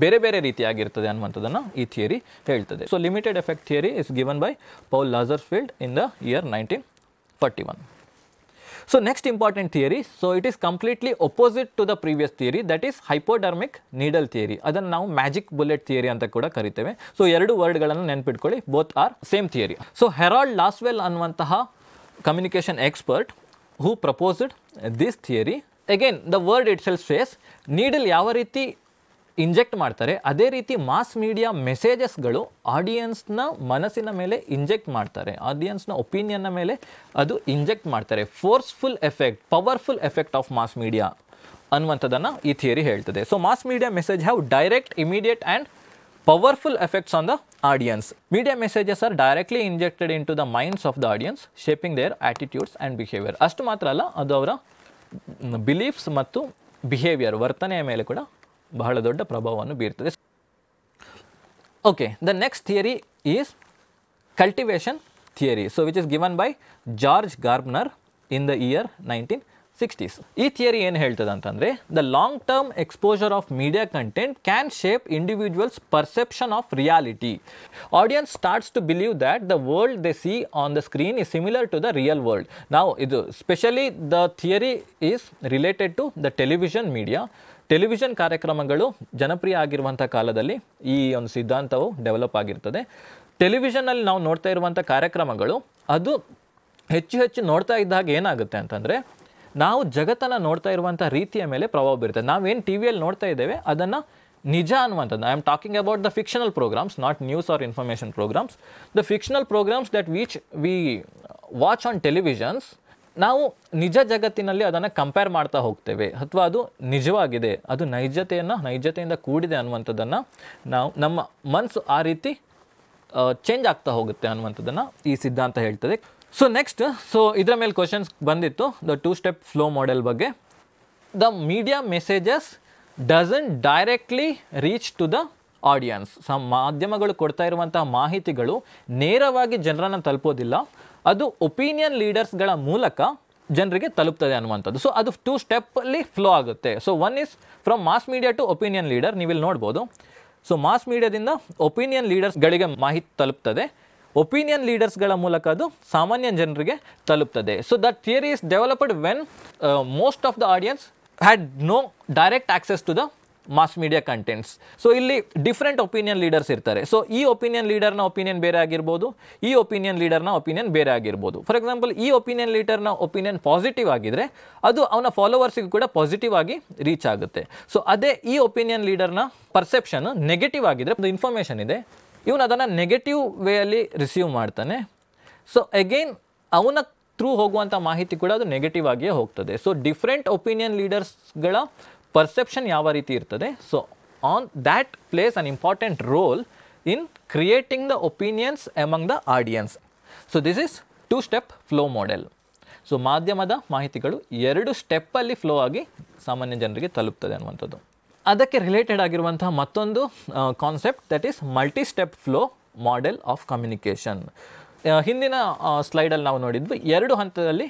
ಬೇರೆ ಬೇರೆ ರೀತಿಯಾಗಿರ್ತದೆ ಅನ್ನುವಂಥದ್ದನ್ನು ಈ ಥಿಯರಿ ಹೇಳ್ತದೆ. So limited effect theory is given by Paul Lazarsfeld in the year 1941. So next important theory, so it is completely opposite to the previous theory, that is hypodermic needle theory. ಅದನ್ನು ನಾವು ಮ್ಯಾಜಿಕ್ ಬುಲೆಟ್ ಥಿಯರಿ ಅಂತ ಕೂಡ ಕರಿತೇವೆ. ಸೊ ಎರಡು ವರ್ಡ್ಗಳನ್ನು ನೆನ್ಪಿಟ್ಕೊಳ್ಳಿ, both are same theory. So Harold Lasswell ಅನ್ನುವಂತಹ communication expert who proposed this theory. Again the word itself says needle ಯಾವ ರೀತಿ ಇಂಜೆಕ್ಟ್ ಮಾಡ್ತಾರೆ ಅದೇ ರೀತಿ ಮಾಸ್ ಮೀಡಿಯಾ ಮೆಸೇಜಸ್ಗಳು ಆಡಿಯನ್ಸ್ನ ಮನಸ್ಸಿನ ಮೇಲೆ ಇಂಜೆಕ್ಟ್ ಮಾಡ್ತಾರೆ, ಆಡಿಯನ್ಸ್ನ ಒಪಿನಿಯನ್ನ ಮೇಲೆ ಅದು ಇಂಜೆಕ್ಟ್ ಮಾಡ್ತಾರೆ. Forceful effect, powerful effect of mass media ಅನ್ನುವಂಥದ್ದನ್ನು ಈ ಥಿಯರಿ ಹೇಳ್ತದೆ. So mass media message have direct, immediate and powerful effects on the audience. Media messages are directly injected into the minds of the audience, shaping their attitudes and behaviour. ಅಷ್ಟು ಮಾತ್ರ ಅಲ್ಲ, ಅದು ಅವರ ಬಿಲೀಫ್ಸ್ ಮತ್ತು ಬಿಹೇವಿಯರ್, ವರ್ತನೆಯ ಮೇಲೆ ಕೂಡ ಬಹಳ ದೊಡ್ಡ ಪ್ರಭಾವವನ್ನು ಬೀರ್ತದೆ. Okay, the next theory is cultivation theory, so which is given by George Gerbner in the year 1960s. ಈ ಥಿಯರಿ ಏನು ಹೇಳ್ತದೆ ಅಂತಂದರೆ, the long term exposure of media content can shape individuals perception of reality. Audience starts to believe that the world they see on the screen is similar to the real world. Now ಇದು specially the theory is related to the television media. Television ಕಾರ್ಯಕ್ರಮಗಳು ಜನಪ್ರಿಯ ಆಗಿರುವಂಥ ಕಾಲದಲ್ಲಿ ಈ ಒಂದು ಸಿದ್ಧಾಂತವು ಡೆವಲಪ್ ಆಗಿರ್ತದೆ. ಟೆಲಿವಿಷನ್ನಲ್ಲಿ ನಾವು ನೋಡ್ತಾ ಇರುವಂಥ ಕಾರ್ಯಕ್ರಮಗಳು ಅದು ಹೆಚ್ಚು ಹೆಚ್ಚು ನೋಡ್ತಾ ಇದ್ದಾಗ ಏನಾಗುತ್ತೆ ಅಂತಂದರೆ, ನಾವು ಜಗತ್ತನ್ನು ನೋಡ್ತಾ ಇರುವಂಥ ರೀತಿಯ ಮೇಲೆ ಪ್ರಭಾವ ಬೀರ್ತದೆ. ನಾವೇನು ಟಿ ವಿಯಲ್ಲಿ ನೋಡ್ತಾ ಇದ್ದೇವೆ ಅದನ್ನು ನಿಜ ಅನ್ನುವಂಥದ್ದು. I am talking about the fictional programmes, not news or information programmes. The fictional programmes that which we watch on televisions, ನಾವು ನಿಜ ಜಗತ್ತಿನಲ್ಲಿ ಅದನ್ನು ಕಂಪೇರ್ ಮಾಡ್ತಾ ಹೋಗ್ತೇವೆ, ಅಥವಾ ಅದು ನಿಜವಾಗಿದೆ, ಅದು ನೈಜತೆಯಿಂದ ಕೂಡಿದೆ ಅನ್ನುವಂಥದ್ದನ್ನು ನಾವು ನಮ್ಮ ಮನಸ್ಸು ಆ ರೀತಿ ಚೇಂಜ್ ಆಗ್ತಾ ಹೋಗುತ್ತೆ ಅನ್ನುವಂಥದ್ದನ್ನು ಈ ಸಿದ್ಧಾಂತ ಹೇಳ್ತದೆ. ಸೊ ನೆಕ್ಸ್ಟ್, ಸೊ ಇದರ ಮೇಲೆ ಕ್ವಶನ್ಸ್ ಬಂದಿತ್ತು ದ 2-step ಫ್ಲೋ ಮಾಡೆಲ್ ಬಗ್ಗೆ. The media messages doesn't directly reach to the audience. ಮಾಧ್ಯಮಗಳು ಕೊಡ್ತಾ ಇರುವಂತಹ ಮಾಹಿತಿಗಳು ನೇರವಾಗಿ ಜನರನ್ನು ತಲುಪೋದಿಲ್ಲ, ಅದು ಒಪಿನಿಯನ್ ಲೀಡರ್ಸ್ಗಳ ಮೂಲಕ ಜನರಿಗೆ ತಲುಪ್ತದೆ ಅನ್ನುವಂಥದ್ದು. ಸೊ ಅದು 2 ಸ್ಟೆಪ್ಪಲ್ಲಿ ಫ್ಲೋ ಆಗುತ್ತೆ. So one is from mass media to opinion leader, ನೀವಿಲ್ಲಿ ನೋಡ್ಬೋದು. ಸೊ ಮಾಸ್ ಮೀಡಿಯಾದಿಂದ ಒಪಿನಿಯನ್ ಲೀಡರ್ಸ್ಗಳಿಗೆ ಮಾಹಿತಿ ತಲುಪ್ತದೆ, ಒಪಿನಿಯನ್ ಲೀಡರ್ಸ್ಗಳ ಮೂಲಕ ಅದು ಸಾಮಾನ್ಯ ಜನರಿಗೆ ತಲುಪ್ತದೆ. So that theory is developed when most of the audience had no direct access to the mass media contents. So ಇಲ್ಲಿ ಡಿಫ್ರೆಂಟ್ ಒಪಿನಿಯನ್ ಲೀಡರ್ಸ್ ಇರ್ತಾರೆ. ಸೊ ಈ ಒಪಿನಿಯನ್ ಲೀಡರ್ನ ಒಪಿನಿಯನ್ ಬೇರೆ ಆಗಿರ್ಬೋದು, ಈ ಒಪಿನಿಯನ್ ಲೀಡರ್ನ ಒಪಿನಿಯನ್ ಬೇರೆ ಆಗಿರ್ಬೋದು. ಫಾರ್ ಎಕ್ಸಾಂಪಲ್, ಈ ಒಪಿನಿಯನ್ ಲೀಡರ್ನ ಒಪಿನಿಯನ್ ಪಾಸಿಟಿವ್ ಆಗಿದ್ದರೆ ಅದು ಅವನ ಫಾಲೋವರ್ಸಿಗೂ ಕೂಡ ಪಾಸಿಟಿವ್ ಆಗಿ ರೀಚ್ ಆಗುತ್ತೆ. ಸೊ ಅದೇ ಈ ಒಪಿನಿಯನ್ ಲೀಡರ್ನ ಪರ್ಸೆಪ್ಷನ್ ನೆಗೆಟಿವ್ ಆಗಿದ್ದರೆ, ಒಂದು ಇನ್ಫಾರ್ಮೇಷನ್ ಇದೆ, ಇವನು ಅದನ್ನು ನೆಗೆಟಿವ್ ವೇಯಲ್ಲಿ ರಿಸೀವ್ ಮಾಡ್ತಾನೆ, ಸೊ ಅಗೈನ್ ಅವನ ಥ್ರೂ ಹೋಗುವಂಥ ಮಾಹಿತಿ ಕೂಡ ಅದು ನೆಗೆಟಿವ್ ಆಗಿಯೇ ಹೋಗ್ತದೆ. ಸೊ ಡಿಫ್ರೆಂಟ್ ಒಪಿನಿಯನ್ ಲೀಡರ್ಸ್ಗಳ ಪರ್ಸೆಪ್ಷನ್ ಯಾವ ರೀತಿ ಇರ್ತದೆ, so on that plays an important role in creating the opinions among the audience. So this is 2-step flow model. So ಮಾಧ್ಯಮದ ಮಾಹಿತಿಗಳು 2 ಸ್ಟೆಪ್ಪಲ್ಲಿ ಫ್ಲೋ ಆಗಿ ಸಾಮಾನ್ಯ ಜನರಿಗೆ ತಲುಪ್ತದೆ ಅನ್ನುವಂಥದ್ದು. ಅದಕ್ಕೆ ರಿಲೇಟೆಡ್ ಆಗಿರುವಂತಹ ಮತ್ತೊಂದು concept that is multi-step flow model of communication. ಹಿಂದಿನ ಸ್ಲೈಡಲ್ಲಿ ನಾವು ನೋಡಿದ್ವಿ 2 ಹಂತದಲ್ಲಿ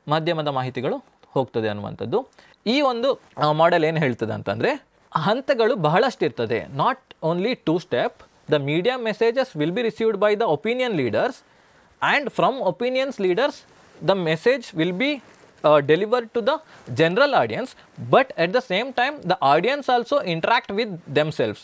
ಮಾಧ್ಯಮದ ಮಾಹಿತಿಗಳು ಹೋಗ್ತದೆ ಅನ್ನುವಂಥದ್ದು. ಈ ಒಂದು ಮಾಡೆಲ್ ಏನು ಹೇಳ್ತದೆ ಅಂತಂದರೆ ಹಂತಗಳು ಬಹಳಷ್ಟು ಇರ್ತದೆ. Not only 2 step, the media messages will be received by the opinion leaders and from opinions leaders the message will be delivered to the general audience, but at the same time the audience also interact with themselves.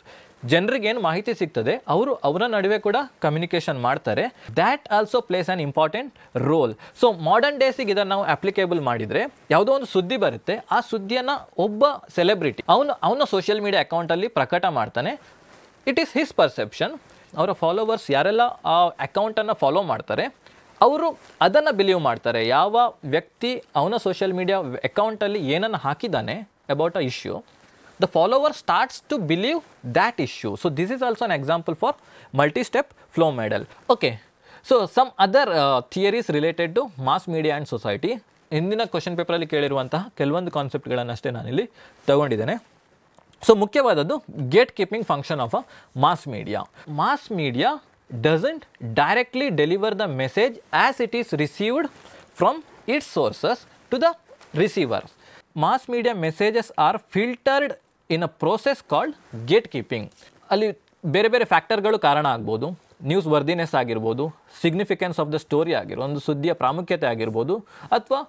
ಜನರಿಗೆ ಏನು ಮಾಹಿತಿ ಸಿಗ್ತದೆ ಅವರ ನಡುವೆ ಕೂಡ ಕಮ್ಯುನಿಕೇಷನ್ ಮಾಡ್ತಾರೆ. That also plays an important role. So modern ಡೇಸಿಗೆ ಇದನ್ನು ನಾವು ಅಪ್ಲಿಕೇಬಲ್ ಮಾಡಿದರೆ ಯಾವುದೋ ಒಂದು ಸುದ್ದಿ ಬರುತ್ತೆ, ಆ ಸುದ್ದಿಯನ್ನು ಒಬ್ಬ ಸೆಲೆಬ್ರಿಟಿ ಅವನ ಸೋಷಿಯಲ್ ಮೀಡಿಯಾ ಅಕೌಂಟಲ್ಲಿ ಪ್ರಕಟ ಮಾಡ್ತಾನೆ. It is his perception. ಅವರ ಫಾಲೋವರ್ಸ್ ಯಾರೆಲ್ಲ ಆ ಅಕೌಂಟನ್ನು ಫಾಲೋ ಮಾಡ್ತಾರೆ ಅವರು ಅದನ್ನು ಬಿಲೀವ್ ಮಾಡ್ತಾರೆ. ಯಾವ ವ್ಯಕ್ತಿ ಅವನ ಸೋಷಿಯಲ್ ಮೀಡಿಯಾ ಅಕೌಂಟಲ್ಲಿ ಏನನ್ನು ಹಾಕಿದ್ದಾನೆ about a issue, the follower starts to believe that issue. So this is also an example for multi step flow model. Okay, so some other theories related to mass media and society. ಹಿಂದಿನ ಕ್ವಶನ್ ಪೇಪರಲ್ಲಿ ಕೇಳಿರುವಂತಹ ಕೆಲವೊಂದು ಕಾನ್ಸೆಪ್ಟ್ಗಳನ್ನಷ್ಟೇ ನಾನಿಲ್ಲಿ ತಗೊಂಡಿದ್ದೇನೆ. ಸೊ ಮುಖ್ಯವಾದದ್ದು gate keeping function of a mass media. Mass media doesn't directly deliver the message as it is received from its sources to the receiver. Mass media messages are filtered in a process called gatekeeping. ಅಲ್ಲಿ ಬೇರೆ ಬೇರೆ ಫ್ಯಾಕ್ಟರ್ಗಳು ಕಾರಣ ಆಗ್ಬೋದು. ನ್ಯೂಸ್ ವರ್ದಿನೆಸ್ ಆಗಿರ್ಬೋದು, ಸಿಗ್ನಿಫಿಕೆನ್ಸ್ ಆಫ್ ದ ಸ್ಟೋರಿ ಆಗಿರ್ಬೋದು, ಒಂದು ಸುದ್ದಿಯ ಪ್ರಾಮುಖ್ಯತೆ ಆಗಿರ್ಬೋದು, ಅಥವಾ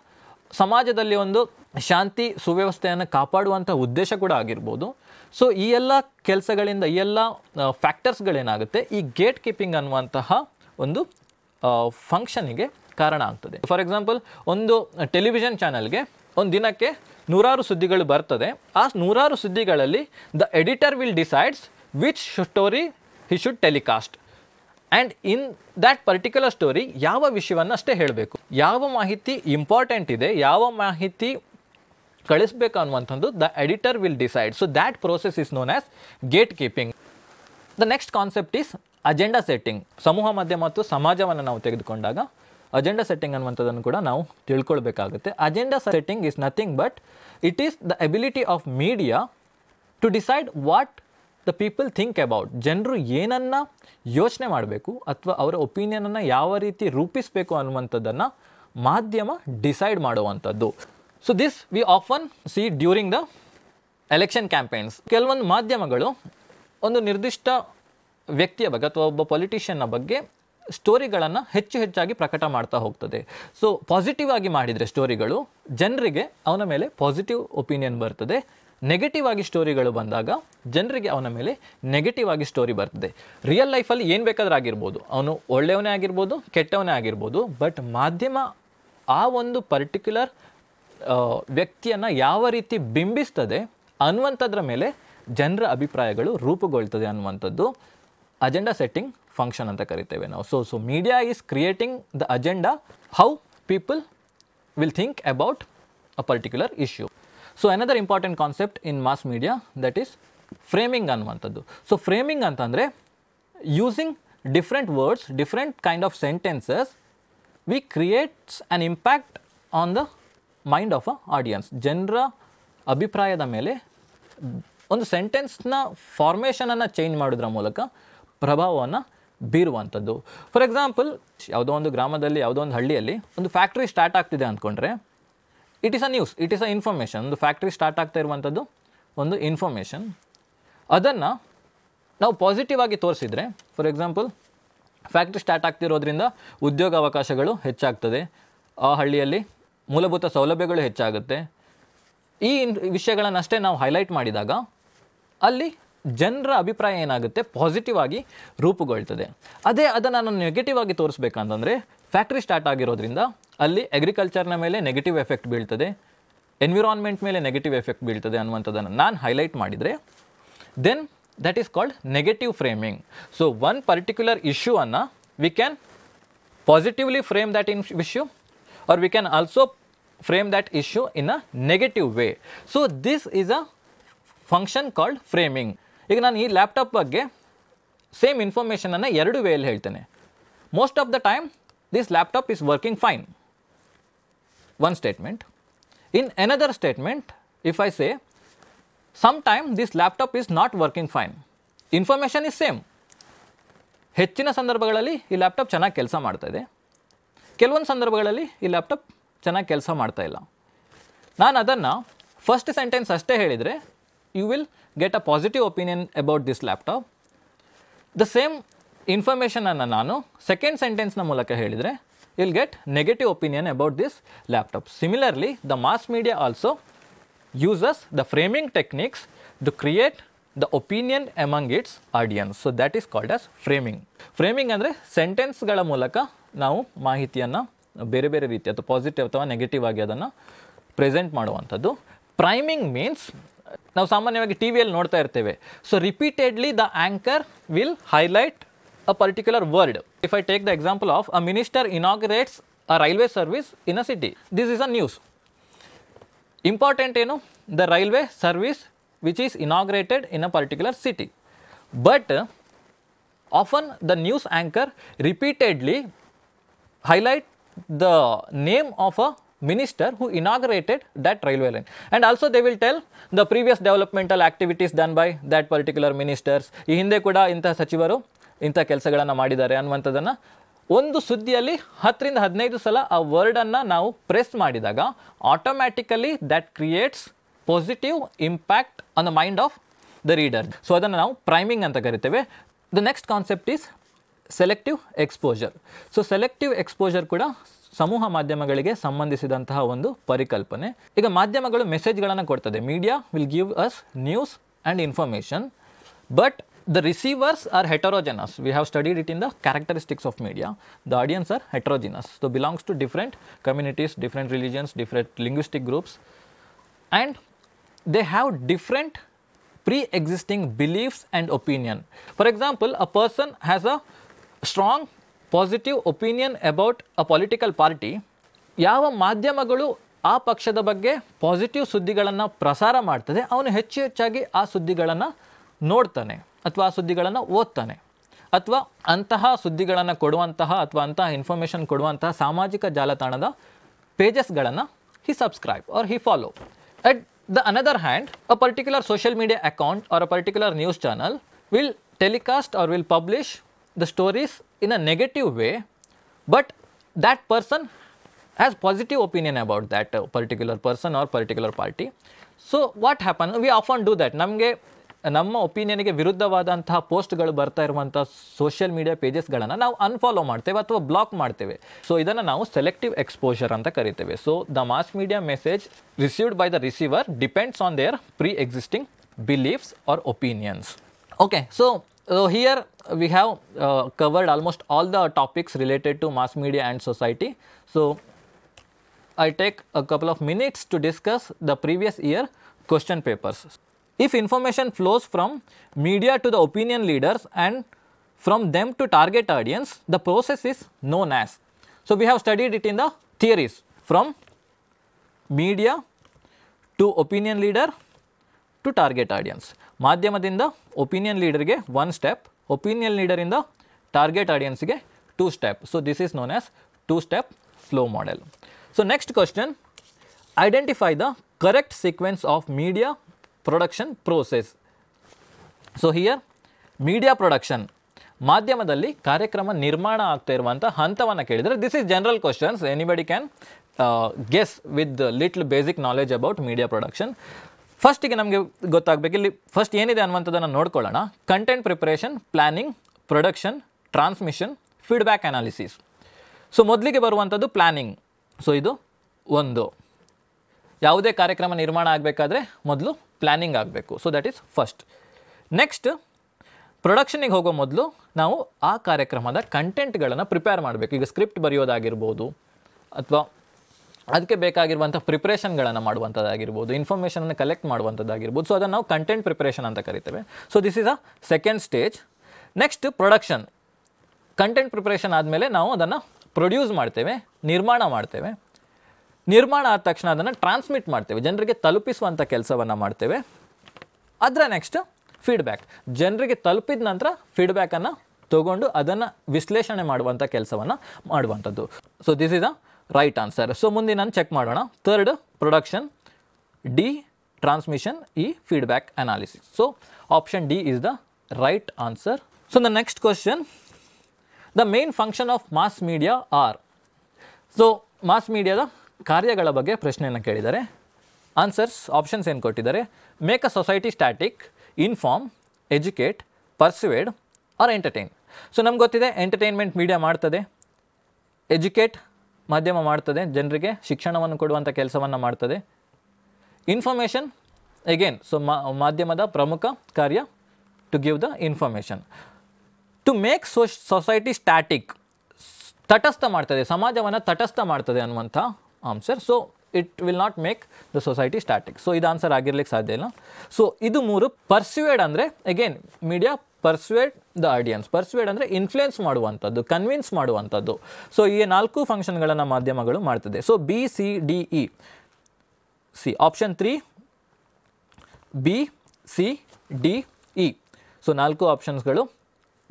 ಸಮಾಜದಲ್ಲಿ ಒಂದು ಶಾಂತಿ ಸುವ್ಯವಸ್ಥೆಯನ್ನು ಕಾಪಾಡುವಂಥ ಉದ್ದೇಶ ಕೂಡ ಆಗಿರ್ಬೋದು. ಸೊ ಈ ಎಲ್ಲ ಕೆಲಸಗಳಿಂದ ಈ ಎಲ್ಲ ಫ್ಯಾಕ್ಟರ್ಸ್ಗಳೇನಾಗುತ್ತೆ ಈ ಗೇಟ್ ಕೀಪಿಂಗ್ ಅನ್ನುವಂತಹ ಒಂದು ಫಂಕ್ಷನಿಗೆ ಕಾರಣ ಆಗ್ತದೆ. ಫಾರ್ ಎಕ್ಸಾಂಪಲ್, ಒಂದು ಟೆಲಿವಿಷನ್ ಚಾನಲ್ಗೆ ಒಂದು ದಿನಕ್ಕೆ 100 ಸುದ್ದಿಗಳು ಬರ್ತದೆ. ಆ 100 ಸುದ್ದಿಗಳಲ್ಲಿ the editor will decides which story he should telecast and in that particular story ಯಾವ ವಿಷಯವನ್ನು ಅಷ್ಟೇ ಹೇಳಬೇಕು. ಯಾವ ಮಾಹಿತಿ ಇಂಪಾರ್ಟೆಂಟ್ ಇದೆ, ಯಾವ ಮಾಹಿತಿ ಕಳಿಸ್ಬೇಕು ಅನ್ನುವಂಥದ್ದು the editor will decide. So that process is known as gate keeping. The next concept is agenda setting. ಸಮೂಹ ಮಾಧ್ಯಮ ಮತ್ತು ಸಮಾಜವನ್ನು ನಾವು ತೆಗೆದುಕೊಂಡಾಗ ಅಜೆಂಡಾ ಸೆಟ್ಟಿಂಗ್ ಅನ್ನುವಂಥದ್ದನ್ನು ಕೂಡ ನಾವು ತಿಳ್ಕೊಳ್ಬೇಕಾಗುತ್ತೆ. Agenda setting is nothing but it is the ability of media to decide what the people think about. ಜನರು ಏನನ್ನು ಯೋಚನೆ ಮಾಡಬೇಕು ಅಥವಾ ಅವರ ಒಪಿನಿಯನನ್ನು ಯಾವ ರೀತಿ ರೂಪಿಸಬೇಕು ಅನ್ನುವಂಥದ್ದನ್ನು ಮಾಧ್ಯಮ ಡಿಸೈಡ್ ಮಾಡುವಂಥದ್ದು. So this we often C during the election campaigns. ಕೆಲವೊಂದು ಮಾಧ್ಯಮಗಳು ಒಂದು ನಿರ್ದಿಷ್ಟ ವ್ಯಕ್ತಿಯ ಬಗ್ಗೆ ಅಥವಾ ಒಬ್ಬ ಪೊಲಿಟಿಷಿಯನ್ನ ಬಗ್ಗೆ ಸ್ಟೋರಿಗಳನ್ನು ಹೆಚ್ಚಾಗಿ ಪ್ರಕಟ ಮಾಡ್ತಾ ಹೋಗ್ತದೆ. ಸೊ ಪಾಸಿಟಿವ್ ಆಗಿ ಮಾಡಿದರೆ ಸ್ಟೋರಿಗಳು ಜನರಿಗೆ ಅವನ ಮೇಲೆ ಪಾಸಿಟಿವ್ ಒಪಿನಿಯನ್ ಬರ್ತದೆ. ನೆಗೆಟಿವ್ ಆಗಿ ಸ್ಟೋರಿಗಳು ಬಂದಾಗ ಜನರಿಗೆ ಅವನ ಮೇಲೆ ನೆಗೆಟಿವ್ ಆಗಿ ಸ್ಟೋರಿ ಬರ್ತದೆ. ರಿಯಲ್ ಲೈಫಲ್ಲಿ ಏನು ಬೇಕಾದರೂ ಆಗಿರ್ಬೋದು, ಅವನು ಒಳ್ಳೆಯವನೇ ಆಗಿರ್ಬೋದು, ಕೆಟ್ಟವನೇ ಆಗಿರ್ಬೋದು, ಬಟ್ ಮಾಧ್ಯಮ ಆ ಒಂದು ಪರ್ಟಿಕ್ಯುಲರ್ ವ್ಯಕ್ತಿಯನ್ನು ಯಾವ ರೀತಿ ಬಿಂಬಿಸ್ತದೆ ಅನ್ನುವಂಥದ್ರ ಮೇಲೆ ಜನರ ಅಭಿಪ್ರಾಯಗಳು ರೂಪುಗೊಳ್ತದೆ ಅನ್ನುವಂಥದ್ದು ಅಜೆಂಡಾ ಸೆಟ್ಟಿಂಗ್ ಫಂಕ್ಷನ್ ಅಂತ ಕರಿತೇವೆ ನಾವು. So media is creating the agenda how people will think about a particular issue. So another important concept in mass media that is framing ಅನ್ನುವಂಥದ್ದು. ಸೊ ಫ್ರೇಮಿಂಗ್ ಅಂತಂದರೆ using different words, different kind of sentences we creates an impact on the mind of a audience. ಜನರ ಅಭಿಪ್ರಾಯದ ಮೇಲೆ ಒಂದು ಸೆಂಟೆನ್ಸ್ನ ಫಾರ್ಮೇಷನನ್ನು ಚೇಂಜ್ ಮಾಡೋದ್ರ ಮೂಲಕ ಪ್ರಭಾವವನ್ನು ಬೀರುವಂಥದ್ದು. ಫಾರ್ ಎಕ್ಸಾಂಪಲ್, ಯಾವುದೋ ಒಂದು ಗ್ರಾಮದಲ್ಲಿ ಯಾವುದೋ ಒಂದು ಹಳ್ಳಿಯಲ್ಲಿ ಒಂದು ಫ್ಯಾಕ್ಟ್ರಿ ಸ್ಟಾರ್ಟ್ ಆಗ್ತಿದೆ ಅಂದ್ಕೊಂಡ್ರೆ it is a news, it is a information. ಒಂದು ಫ್ಯಾಕ್ಟ್ರಿ ಸ್ಟಾರ್ಟ್ ಆಗ್ತಾ ಇರುವಂಥದ್ದು ಒಂದು ಇನ್ಫಾರ್ಮೇಷನ್. ಅದನ್ನು ನಾವು ಪಾಸಿಟಿವ್ ಆಗಿ ತೋರಿಸಿದರೆ, ಫಾರ್ ಎಕ್ಸಾಂಪಲ್ ಫ್ಯಾಕ್ಟ್ರಿ ಸ್ಟಾರ್ಟ್ ಆಗ್ತಿರೋದ್ರಿಂದ ಉದ್ಯೋಗ ಅವಕಾಶಗಳು ಹೆಚ್ಚಾಗ್ತದೆ, ಆ ಹಳ್ಳಿಯಲ್ಲಿ ಮೂಲಭೂತ ಸೌಲಭ್ಯಗಳು ಹೆಚ್ಚಾಗುತ್ತೆ. ಈ ವಿಷಯಗಳನ್ನಷ್ಟೇ ನಾವು ಹೈಲೈಟ್ ಮಾಡಿದಾಗ ಅಲ್ಲಿ ಜನರ ಅಭಿಪ್ರಾಯ ಏನಾಗುತ್ತೆ, ಪಾಸಿಟಿವ್ ಆಗಿ ರೂಪುಗೊಳ್ತದೆ. ಅದೇ ಅದನ್ನು ನಾನು ನೆಗೆಟಿವ್ ಆಗಿ ತೋರಿಸ್ಬೇಕಂತಂದರೆ ಫ್ಯಾಕ್ಟ್ರಿ ಸ್ಟಾರ್ಟ್ ಆಗಿರೋದ್ರಿಂದ ಅಲ್ಲಿ ಅಗ್ರಿಕಲ್ಚರ್ನ ಮೇಲೆ ನೆಗೆಟಿವ್ ಎಫೆಕ್ಟ್ ಬೀಳ್ತದೆ, ಎನ್ವಿರಾನ್ಮೆಂಟ್ ಮೇಲೆ ನೆಗೆಟಿವ್ ಎಫೆಕ್ಟ್ ಬೀಳ್ತದೆ ಅನ್ನುವಂಥದ್ದನ್ನು ನಾನು ಹೈಲೈಟ್ ಮಾಡಿದರೆ then that is called negative framing. So one particular ಇಶ್ಯೂವನ್ನು we can positively frame that issue, or we can also frame that issue in a negative way. So this is a function called framing. ಈಗ ನಾನು ಈ ಲ್ಯಾಪ್ಟಾಪ್ ಬಗ್ಗೆ ಸೇಮ್ ಇನ್ಫಾರ್ಮೇಷನನ್ನು ಎರಡು ವೇಯಲ್ಲಿ ಹೇಳ್ತೇನೆ. Most of the time this laptop is working fine, one statement. In another statement, if I say sometime this laptop is not working fine, information is same. ಹೆಚ್ಚಿನ ಸಂದರ್ಭಗಳಲ್ಲಿ ಈ ಲ್ಯಾಪ್ಟಾಪ್ ಚೆನ್ನಾಗಿ ಕೆಲಸ ಮಾಡ್ತಾ ಇದೆ, ಕೆಲವೊಂದು ಸಂದರ್ಭಗಳಲ್ಲಿ ಈ ಲ್ಯಾಪ್ಟಾಪ್ ಚೆನ್ನಾಗಿ ಕೆಲಸ ಮಾಡ್ತಾ ಇಲ್ಲ. ನಾನು ಅದನ್ನು ಫಸ್ಟ್ ಸೆಂಟೆನ್ಸ್ ಅಷ್ಟೇ ಹೇಳಿದರೆ you will get a positive opinion about this laptop. The same ಇನ್ಫಾರ್ಮೇಷನನ್ನು ನಾನು ಸೆಕೆಂಡ್ ಸೆಂಟೆನ್ಸ್ನ ಮೂಲಕ ಹೇಳಿದರೆ you will get negative opinion about this laptop. Similarly, the mass media also uses the framing techniques to create the opinion among its audience. So that is called as framing. Framing ಅಂದರೆ ಸೆಂಟೆನ್ಸ್ಗಳ ಮೂಲಕ ನಾವು ಮಾಹಿತಿಯನ್ನು ಬೇರೆ ಬೇರೆ ರೀತಿ ಅಥವಾ ಪಾಸಿಟಿವ್ ಅಥವಾ ನೆಗೆಟಿವ್ ಆಗಿ ಅದನ್ನು ಪ್ರೆಸೆಂಟ್ ಮಾಡುವಂಥದ್ದು. ಪ್ರೈಮಿಂಗ್ ಮೀನ್ಸ್ ನಾವು ಸಾಮಾನ್ಯವಾಗಿ ಟಿ ವಿಯಲ್ಲಿ ನೋಡ್ತಾ ಇರ್ತೇವೆ. So repeatedly the anchor will highlight a particular word. If I take the example of a minister inaugurates a railway service in a city, this is a news. Important ಏನು, the railway service which is inaugurated in a particular city. But often the news anchor repeatedly highlight the name of a minister who inaugurated that railway line, and also they will tell the previous developmental activities done by that particular ministers. ಈ ಹಿಂದೆ ಕೂಡ ಇಂಥ ಸಚಿವರು ಇಂಥ ಕೆಲಸಗಳನ್ನು ಮಾಡಿದ್ದಾರೆ ಅನ್ನುವಂಥದ್ದನ್ನು ಒಂದು ಸುದ್ದಿಯಲ್ಲಿ 10ರಿಂದ 15 ಸಲ ಆ ವರ್ಡನ್ನು ನಾವು ಪ್ರೆಸ್ ಮಾಡಿದಾಗ automatically that creates positive impact on the mind of the reader. So ಅದನ್ನು ನಾವು ಪ್ರೈಮಿಂಗ್ ಅಂತ ಕರಿತೇವೆ. The next concept is selective exposure. So selective exposure ಕೂಡ ಸಮೂಹ ಮಾಧ್ಯಮಗಳಿಗೆ ಸಂಬಂಧಿಸಿದಂತಹ ಒಂದು ಪರಿಕಲ್ಪನೆ. ಈಗ ಮಾಧ್ಯಮಗಳು ಮೆಸೇಜ್ಗಳನ್ನು ಕೊಡ್ತದೆ. Media will give us news and information, but the receivers are heterogeneous. We have studied it in the characteristics of media. The audience are heterogeneous, so belongs to different communities, different religions, different linguistic groups, and they have different pre-existing beliefs and opinion. For example, a person has a strong positive opinion about a political party. ಯಾವ ಮಾಧ್ಯಮಗಳು ಆ ಪಕ್ಷದ ಬಗ್ಗೆ ಪಾಸಿಟಿವ್ ಸುದ್ದಿಗಳನ್ನು ಪ್ರಸಾರ ಮಾಡ್ತದೆ, ಅವನು ಹೆಚ್ಚು ಹೆಚ್ಚಾಗಿ ಆ ಸುದ್ದಿಗಳನ್ನು ನೋಡ್ತಾನೆ ಅಥವಾ ಆ ಸುದ್ದಿಗಳನ್ನು ಓದ್ತಾನೆ, ಅಥವಾ ಅಂತಹ ಸುದ್ದಿಗಳನ್ನು ಕೊಡುವಂತಹ ಅಥವಾ ಅಂತಹ ಇನ್ಫಾರ್ಮೇಷನ್ ಕೊಡುವಂತಹ ಸಾಮಾಜಿಕ ಜಾಲತಾಣದ ಪೇಜಸ್ಗಳನ್ನು he subscribe or he follow. At the another hand, a particular social media account or a particular news channel will telecast or will publish the stories in a negative way, but that person has positive opinion about that particular person or particular party. So what happens, we often do that. ನಮಗೆ ನಮ್ಮ ಒಪಿನಿಯನ್ಗೆ ವಿರುದ್ಧವಾದಂತಹ ಪೋಸ್ಟ್ಗಳು ಬರ್ತಾ ಇರುವಂಥ ಸೋಷಿಯಲ್ ಮೀಡಿಯಾ ಪೇಜಸ್ಗಳನ್ನು ನಾವು ಅನ್ಫಾಲೋ ಮಾಡ್ತೇವೆ ಅಥವಾ ಬ್ಲಾಕ್ ಮಾಡ್ತೇವೆ. ಸೊ ಇದನ್ನು ನಾವು ಸೆಲೆಕ್ಟಿವ್ ಎಕ್ಸ್ಪೋಜರ್ ಅಂತ ಕರಿತೇವೆ. So the mass media message received by the receiver depends on their pre existing beliefs or opinions. Okay, so here we have covered almost all the topics related to mass media and society. So I take a couple of minutes to discuss the previous year question papers. If information flows from media to the opinion leaders and from them to target audience, the process is known as. So we have studied it in the theories, from media to opinion leader to target audience. ಮಾಧ್ಯಮದಿಂದ ಒಪಿನಿಯನ್ ಲೀಡರ್ಗೆ 1 step, ಒಪಿನಿಯನ್ ಲೀಡರಿಂದ ಟಾರ್ಗೆಟ್ ಆಡಿಯನ್ಸ್ಗೆ 2 step. So this is known as 2 step flow model. So next question, identify the correct sequence of media production process. So here media production, ಮಾಧ್ಯಮದಲ್ಲಿ ಕಾರ್ಯಕ್ರಮ ನಿರ್ಮಾಣ ಆಗ್ತಾ ಇರುವಂಥ ಹಂತವನ್ನು ಕೇಳಿದರೆ, this is general questions, anybody can guess with little basic knowledge about media production. ಫಸ್ಟಿಗೆ ನಮಗೆ ಗೊತ್ತಾಗಬೇಕು, ಇಲ್ಲಿ ಫಸ್ಟ್ ಏನಿದೆ ಅನ್ನುವಂಥದ್ದನ್ನು ನೋಡ್ಕೊಳ್ಳೋಣ. Content preparation, planning, production, transmission, feedback analysis. So ಮೊದಲಿಗೆ ಬರುವಂಥದ್ದು ಪ್ಲ್ಯಾನಿಂಗ್. ಸೊ ಇದು ಒಂದು, ಯಾವುದೇ ಕಾರ್ಯಕ್ರಮ ನಿರ್ಮಾಣ ಆಗಬೇಕಾದ್ರೆ ಮೊದಲು ಪ್ಲ್ಯಾನಿಂಗ್ ಆಗಬೇಕು. So that is first. Next ಪ್ರೊಡಕ್ಷನಿಗೆ ಹೋಗೋ ಮೊದಲು ನಾವು ಆ ಕಾರ್ಯಕ್ರಮದ ಕಂಟೆಂಟ್ಗಳನ್ನು ಪ್ರಿಪೇರ್ ಮಾಡಬೇಕು. ಈಗ ಸ್ಕ್ರಿಪ್ಟ್ ಬರೆಯೋದಾಗಿರ್ಬೋದು, ಅಥವಾ ಅದಕ್ಕೆ ಬೇಕಾಗಿರುವಂಥ ಪ್ರಿಪ್ರೇಷನ್ಗಳನ್ನು ಮಾಡುವಂಥದ್ದಾಗಿರ್ಬೋದು, ಇನ್ಫಾರ್ಮೇಷನನ್ನು ಕಲೆಕ್ಟ್ ಮಾಡುವಂಥದ್ದಾಗಿರ್ಬೋದು. ಸೊ ಅದನ್ನು ನಾವು ಕಂಟೆಂಟ್ ಪ್ರಿಪ್ರೇಷನ್ ಅಂತ ಕರಿತೇವೆ. So this is a second stage. Next production. Content preparation ಆದಮೇಲೆ ನಾವು ಅದನ್ನು ಪ್ರೊಡ್ಯೂಸ್ ಮಾಡ್ತೇವೆ, ನಿರ್ಮಾಣ ಮಾಡ್ತೇವೆ. ನಿರ್ಮಾಣ ಆದ ತಕ್ಷಣ ಅದನ್ನು ಟ್ರಾನ್ಸ್ಮಿಟ್ ಮಾಡ್ತೇವೆ, ಜನರಿಗೆ ತಲುಪಿಸುವಂಥ ಕೆಲಸವನ್ನು ಮಾಡ್ತೇವೆ. ಅದರ ನೆಕ್ಸ್ಟ್ ಫೀಡ್ಬ್ಯಾಕ್, ಜನರಿಗೆ ತಲುಪಿದ ನಂತರ ಫೀಡ್ಬ್ಯಾಕನ್ನು ತೊಗೊಂಡು ಅದನ್ನು ವಿಶ್ಲೇಷಣೆ ಮಾಡುವಂಥ ಕೆಲಸವನ್ನು ಮಾಡುವಂಥದ್ದು. So this is a right answer. So ಮುಂದೆ ನಾನು ಚೆಕ್ ಮಾಡೋಣ. Third production, D transmission, E feedback analysis. So option D is the right answer. So the next question, the main function of mass media are. So mass ಮೀಡಿಯಾದ ಕಾರ್ಯಗಳ ಬಗ್ಗೆ ಪ್ರಶ್ನೆಯನ್ನು ಕೇಳಿದ್ದಾರೆ. ಆನ್ಸರ್ಸ್ ಆಪ್ಷನ್ಸ್ ಏನು ಕೊಟ್ಟಿದ್ದಾರೆ? Make a society static, inform, educate, persuade or entertain. So ನಮ್ಗೆ ಗೊತ್ತಿದೆ ಎಂಟರ್ಟೈನ್ಮೆಂಟ್ ಮೀಡಿಯಾ ಮಾಡ್ತದೆ, ಎಜುಕೇಟ್ ಮಾಧ್ಯಮ ಮಾಡ್ತದೆ, ಜನರಿಗೆ ಶಿಕ್ಷಣವನ್ನು ಕೊಡುವಂಥ ಕೆಲಸವನ್ನು ಮಾಡ್ತದೆ. ಇನ್ಫಾರ್ಮೇಷನ್ ಅಗೇನ್, ಸೊ ಮಾಧ್ಯಮದ ಪ್ರಮುಖ ಕಾರ್ಯ to give the information. To make society static, ತಟಸ್ಥ ಮಾಡ್ತದೆ, ಸಮಾಜವನ್ನು ತಟಸ್ಥ ಮಾಡ್ತದೆ ಅನ್ನುವಂಥ answer. So it will not make the society static. So ಇದು ಆನ್ಸರ್ ಆಗಿರ್ಲಿಕ್ಕೆ ಸಾಧ್ಯ ಇಲ್ಲ. ಸೊ ಇದು 3. ಪರ್ಸ್ಯೂಡ್ ಅಂದರೆ again media persuade the audience. Persuade ಅಂದರೆ ಇನ್ಫ್ಲುಯೆನ್ಸ್ ಮಾಡುವಂಥದ್ದು, ಕನ್ವಿನ್ಸ್ ಮಾಡುವಂಥದ್ದು. ಸೊ ಈ 4 ಫಂಕ್ಷನ್ಗಳನ್ನು ಮಾಧ್ಯಮಗಳು ಮಾಡ್ತದೆ. So B C D E. C option 3 B C D E. So 4 ಆಪ್ಷನ್ಸ್ಗಳು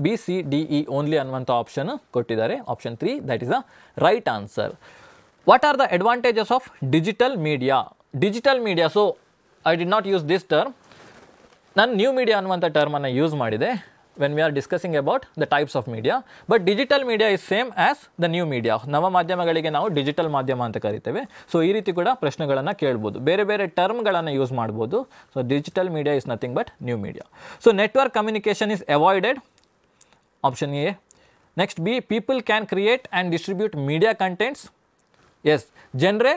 B C D E only ಅನ್ನುವಂಥ ಆಪ್ಷನ್ ಕೊಟ್ಟಿದ್ದಾರೆ. Option 3 that is the right answer. What are the advantages of digital media? Digital media, so I did not use this term. ನಾನು ನ್ಯೂ ಮೀಡಿಯಾ ಅನ್ನುವಂಥ ಟರ್ಮನ್ನು ಯೂಸ್ ಮಾಡಿದೆ when we are discussing about the types of media. But digital media is same as the new media. ನವ ಮಾಧ್ಯಮಗಳಿಗೆ ನಾವು ಡಿಜಿಟಲ್ ಮಾಧ್ಯಮ ಅಂತ ಕರಿತೇವೆ. ಸೊ ಈ ರೀತಿ ಕೂಡ ಪ್ರಶ್ನೆಗಳನ್ನು ಕೇಳ್ಬೋದು, ಬೇರೆ ಬೇರೆ ಟರ್ಮ್ಗಳನ್ನು ಯೂಸ್ ಮಾಡ್ಬೋದು. So digital media is nothing but new media. So network communication is avoided. Option A. Next B, people can create and distribute media contents. Yes, ಜನರೇ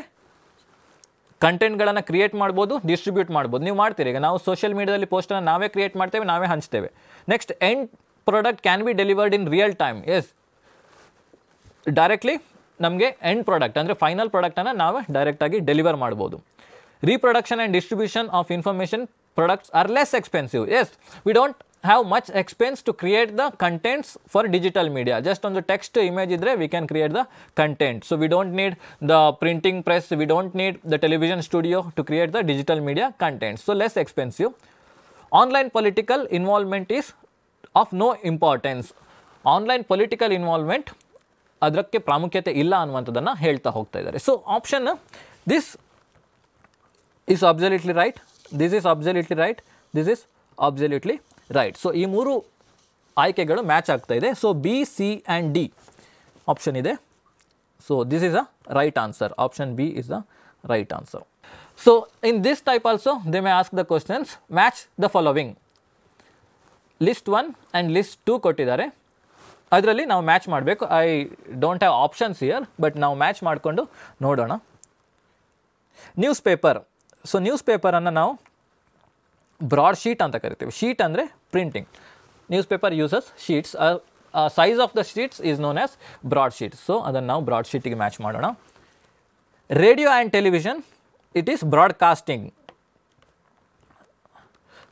ಕಂಟೆಂಟ್ಗಳನ್ನು ಕ್ರಿಯೇಟ್ ಮಾಡ್ಬೋದು, ಡಿಸ್ಟ್ರಿಬ್ಯೂಟ್ ಮಾಡ್ಬೋದು. ನೀವು ಮಾಡ್ತೀರಿ, ಈಗ ನಾವು ಸೋಷಿಯಲ್ ಮೀಡಿಯಾದಲ್ಲಿ ಪೋಸ್ಟನ್ನು ನಾವೇ ಕ್ರಿಯೇಟ್ ಮಾಡ್ತೇವೆ, ನಾವೇ ಹಂಚ್ತೇವೆ. Next, end product can be delivered in real time. Yes, directly ನಮಗೆ ಎಂಡ್ ಪ್ರಾಡಕ್ಟ್ ಅಂದರೆ ಫೈನಲ್ ಪ್ರಾಡಕ್ಟನ್ನು ನಾವೇ ಡೈರೆಕ್ಟಾಗಿ ಡೆಲಿವರ್ ಮಾಡ್ಬೋದು. Reproduction and distribution of information products are less expensive. Yes, we don't have much expense to create the contents for digital media. Just on the text image idre we can create the content. So we don't need the printing press, we don't need the television studio to create the digital media content. So less expensive. Online political involvement is of no importance. Online political involvement ಅದಕ್ಕೆ ಪ್ರಾಮುಖ್ಯತೆ ಇಲ್ಲ ಅನ್ನುವಂಥದ್ದನ್ನು ಹೇಳ್ತಾ ಹೋಗ್ತಾ ಇದ್ದಾರೆ. So option this is absolutely right, this is absolutely right, this is absolutely right. So ಈ 3 ಆಯ್ಕೆಗಳು ಮ್ಯಾಚ್ ಆಗ್ತಾ ಇದೆ. So B, C and D option ಇದೆ. So this is a right answer. Option B is the right answer. So in this type also they may ask the questions, match the following. List 1 and list 2 ಕೊಟ್ಟಿದ್ದಾರೆ, ಅದರಲ್ಲಿ ನಾವು ಮ್ಯಾಚ್ ಮಾಡಬೇಕು. I don't have options here, but ನಾವು ಮ್ಯಾಚ್ ಮಾಡಿಕೊಂಡು ನೋಡೋಣ. Newspaper. ಸೊ ನ್ಯೂಸ್ ಪೇಪರನ್ನು ನಾವು ಬ್ರಾಡ್ ಶೀಟ್ ಅಂತ ಕರಿತೀವಿ. ಶೀಟ್ ಅಂದರೆ printing. News paper uses sheets. Size of the sheets is known as broad sheets. So ಅದನ್ನು ನಾವು ಬ್ರಾಡ್ ಶೀಟಿಗೆ ಮ್ಯಾಚ್ ಮಾಡೋಣ. Radio and television, it is broadcasting.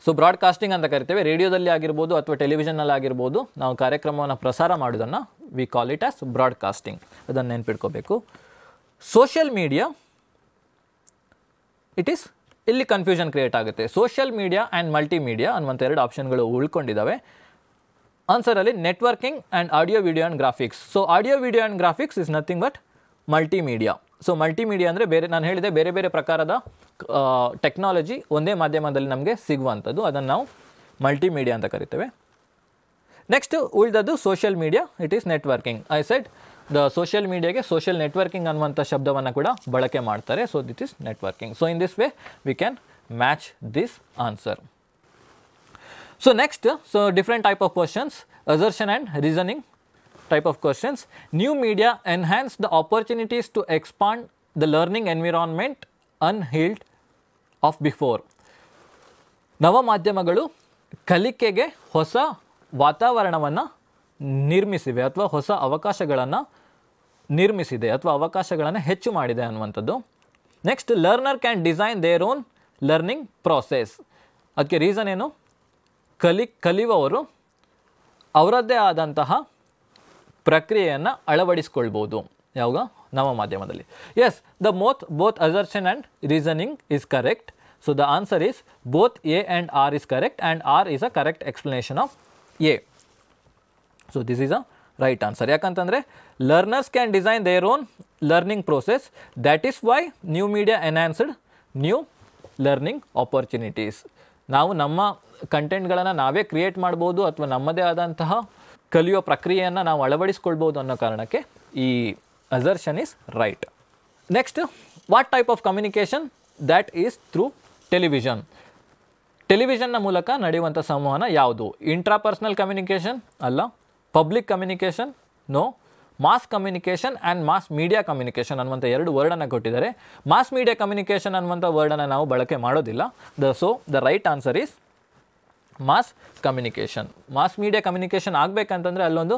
So broadcasting ಅಂತ ಕರಿತೇವೆ. ರೇಡಿಯೋದಲ್ಲಿ ಆಗಿರ್ಬೋದು ಅಥವಾ ಟೆಲಿವಿಷನ್ನಲ್ಲಿ ಆಗಿರ್ಬೋದು ನಾವು ಕಾರ್ಯಕ್ರಮವನ್ನು ಪ್ರಸಾರ ಮಾಡೋದನ್ನು we call it as broadcasting. ಅದನ್ನು ನೆನ್ಪಿಟ್ಕೋಬೇಕು. ಸೋಷಿಯಲ್ ಮೀಡಿಯಾ, ಇಟ್ ಈಸ್, ಇಲ್ಲಿ ಕನ್ಫ್ಯೂಷನ್ ಕ್ರಿಯೇಟ್ ಆಗುತ್ತೆ. ಸೋಷಿಯಲ್ ಮೀಡಿಯಾ ಆ್ಯಂಡ್ ಮಲ್ಟಿಮೀಡಿಯಾ ಅನ್ನುವಂಥ 2 ಆಪ್ಷನ್ಗಳು ಉಳ್ಕೊಂಡಿದ್ದಾವೆ. ಆನ್ಸರಲ್ಲಿ networking and audio video and graphics. So audio video and graphics is nothing but multimedia. So multimedia ಅಂದರೆ ಬೇರೆ, ನಾನು ಹೇಳಿದೆ ಬೇರೆ ಬೇರೆ ಪ್ರಕಾರದ ಟೆಕ್ನಾಲಜಿ ಒಂದೇ ಮಾಧ್ಯಮದಲ್ಲಿ ನಮಗೆ ಸಿಗುವಂಥದ್ದು, ಅದನ್ನು ನಾವು ಮಲ್ಟಿಮೀಡಿಯಾ ಅಂತ ಕರಿತೇವೆ. ನೆಕ್ಸ್ಟ್ ಉಳಿದದ್ದು social media, it is networking. I said the social ಮೀಡಿಯಾಗೆ ಸೋಷಿಯಲ್ ನೆಟ್ವರ್ಕಿಂಗ್ ಅನ್ನುವಂಥ ಶಬ್ದವನ್ನು ಕೂಡ ಬಳಕೆ ಮಾಡ್ತಾರೆ. So this is networking. So in this way we can match this answer. So next, so different type of questions, assertion and reasoning type of questions. New media enhance the opportunities to expand the learning environment unheard of before. ನವ ಮಾಧ್ಯಮಗಳು ಕಲಿಕೆಗೆ ಹೊಸ ವಾತಾವರಣವನ್ನು ನಿರ್ಮಿಸಿವೆ ಅಥವಾ ಹೊಸ ಅವಕಾಶಗಳನ್ನು ನಿರ್ಮಿಸಿದೆ ಅಥವಾ ಅವಕಾಶಗಳನ್ನು ಹೆಚ್ಚು ಮಾಡಿದೆ ಅನ್ನುವಂಥದ್ದು. Next, learner can design their own learning process. ಅದಕ್ಕೆ ರೀಸನ್ ಏನು? ಕಲಿಯುವವರು ಅವರದ್ದೇ ಆದಂತಹ ಪ್ರಕ್ರಿಯೆಯನ್ನು ಅಳವಡಿಸ್ಕೊಳ್ಬೋದು ಯಾವಾಗ ನವ ಮಾಧ್ಯಮದಲ್ಲಿ. Yes, the both assertion and reasoning is correct. So the answer is both A and R is correct and R is a correct explanation of A. So this is a right answer. ಯಾಕಂತಂದರೆ learners can design their own learning process, that is why new media enhanced new learning opportunities. ನಾವು ನಮ್ಮ ಕಂಟೆಂಟ್ಗಳನ್ನು ನಾವೇ ಕ್ರಿಯೇಟ್ ಮಾಡ್ಬೋದು ಅಥವಾ ನಮ್ಮದೇ ಆದಂತಹ ಕಲಿಯೋ ಪ್ರಕ್ರಿಯೆಯನ್ನು ನಾವು ಅಳವಡಿಸ್ಕೊಳ್ಬೋದು ಅನ್ನೋ ಕಾರಣಕ್ಕೆ ಈ assertion is right. Next, what type of communication? That is through television. ಟೆಲಿವಿಷನ್ನ ಮೂಲಕ ನಡೆಯುವಂಥ ಸಂವಹನ ಯಾವುದು? ಇಂಟ್ರಾಪರ್ಸ್ನಲ್ ಕಮ್ಯುನಿಕೇಷನ್ ಅಲ್ಲ, public communication no, mass communication and mass media communication ಅನ್ನುವಂಥ ಎರಡು ವರ್ಡನ್ನು ಕೊಟ್ಟಿದ್ದಾರೆ. ಮಾಸ್ ಮೀಡಿಯಾ ಕಮ್ಯುನಿಕೇಷನ್ ಅನ್ನುವಂಥ ವರ್ಡನ್ನು ನಾವು ಬಳಕೆ ಮಾಡೋದಿಲ್ಲ. So the right answer is mass communication. Mass media communication ಆಗಬೇಕಂತಂದರೆ ಅಲ್ಲೊಂದು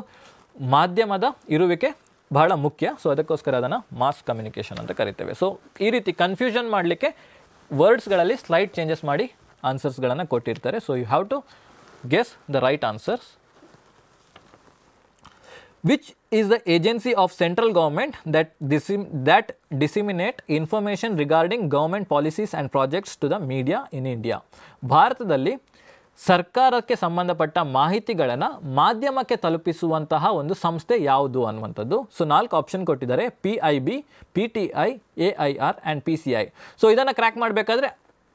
ಮಾಧ್ಯಮದ ಇರುವಿಕೆ ಬಹಳ ಮುಖ್ಯ. ಸೊ ಅದಕ್ಕೋಸ್ಕರ ಅದನ್ನು ಮಾಸ್ ಕಮ್ಯುನಿಕೇಷನ್ ಅಂತ ಕರಿತೇವೆ. ಸೊ ಈ ರೀತಿ ಕನ್ಫ್ಯೂಷನ್ ಮಾಡಲಿಕ್ಕೆ ವರ್ಡ್ಸ್ಗಳಲ್ಲಿ ಸ್ಲೈಡ್ ಚೇಂಜಸ್ ಮಾಡಿ ಆನ್ಸರ್ಸ್ಗಳನ್ನು ಕೊಟ್ಟಿರ್ತಾರೆ. So you have to guess the right answers. Which is the agency of central government that disseminate information regarding government policies and projects to the media in India? ಭಾರತದಲ್ಲಿ ಸರ್ಕಾರಕ್ಕೆ ಸಂಬಂಧಪಟ್ಟ ಮಾಹಿತಿಗಳನ್ನು ಮಾಧ್ಯಮಕ್ಕೆ ತಲುಪಿಸುವಂತಹ ಒಂದು ಸಂಸ್ಥೆ ಯಾವುದು ಅನ್ನುವಂಥದ್ದು. ಸೊ 4 ಆಪ್ಷನ್ ಕೊಟ್ಟಿದ್ದಾರೆ: PIB, PTI, AIR and PCI. So ಇದನ್ನು ಕ್ರ್ಯಾಕ್ ಮಾಡಬೇಕಾದ್ರೆ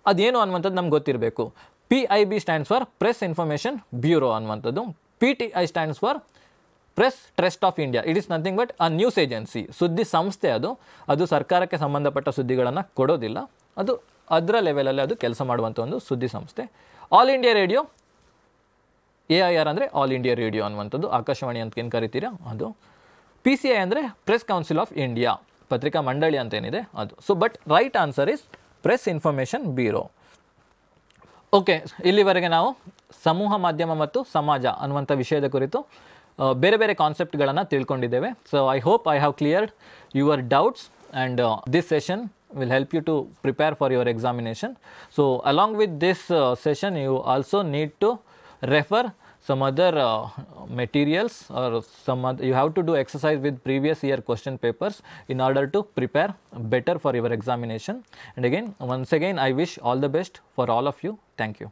ಅದೇನು ಅನ್ನುವಂಥದ್ದು ನಮ್ಗೆ ಗೊತ್ತಿರಬೇಕು. PIB stands for press information bureau ಅನ್ನುವಂಥದ್ದು. PTI stands for press trust of India. It is nothing but a news agency, ಸುದ್ದಿ ಸಂಸ್ಥೆ. ಅದು ಸರ್ಕಾರಕ್ಕೆ ಸಂಬಂಧಪಟ್ಟ ಸುದ್ದಿಗಳನ್ನು ಕೊಡೋದಿಲ್ಲ, ಅದು ಅದರ ಲೆವೆಲಲ್ಲಿ ಅದು ಕೆಲಸ ಮಾಡುವಂಥ ಒಂದು ಸುದ್ದಿ ಸಂಸ್ಥೆ. ಆಲ್ ಇಂಡಿಯಾ ರೇಡಿಯೋ, AIR ಅಂದರೆ ಆಲ್ ಇಂಡಿಯಾ ರೇಡಿಯೋ ಅನ್ನುವಂಥದ್ದು, ಆಕಾಶವಾಣಿ ಅಂತ ಏನು ಕರಿತೀರಾ ಅದು. PCI ಅಂದರೆ ಪ್ರೆಸ್ ಕೌನ್ಸಿಲ್ ಆಫ್ ಇಂಡಿಯಾ, ಪತ್ರಿಕಾ ಮಂಡಳಿ ಅಂತೇನಿದೆ ಅದು. So but right answer is press information bureau. Okay, ಇಲ್ಲಿವರೆಗೆ ನಾವು ಸಮೂಹ ಮಾಧ್ಯಮ ಮತ್ತು ಸಮಾಜ ಅನ್ನುವಂಥ ವಿಷಯದ ಕುರಿತು ಬೇರೆ ಬೇರೆ ಕಾನ್ಸೆಪ್ಟ್ಗಳನ್ನು ತಿಳ್ಕೊಂಡಿದ್ದೇವೆ. So I hope I have cleared your doubts and this session will help you to prepare for your examination. So along with this session, you also need to refer some other materials, or you have to do exercise with previous year question papers in order to prepare better for your examination. And again, once again, I wish all the best for all of you. Thank you.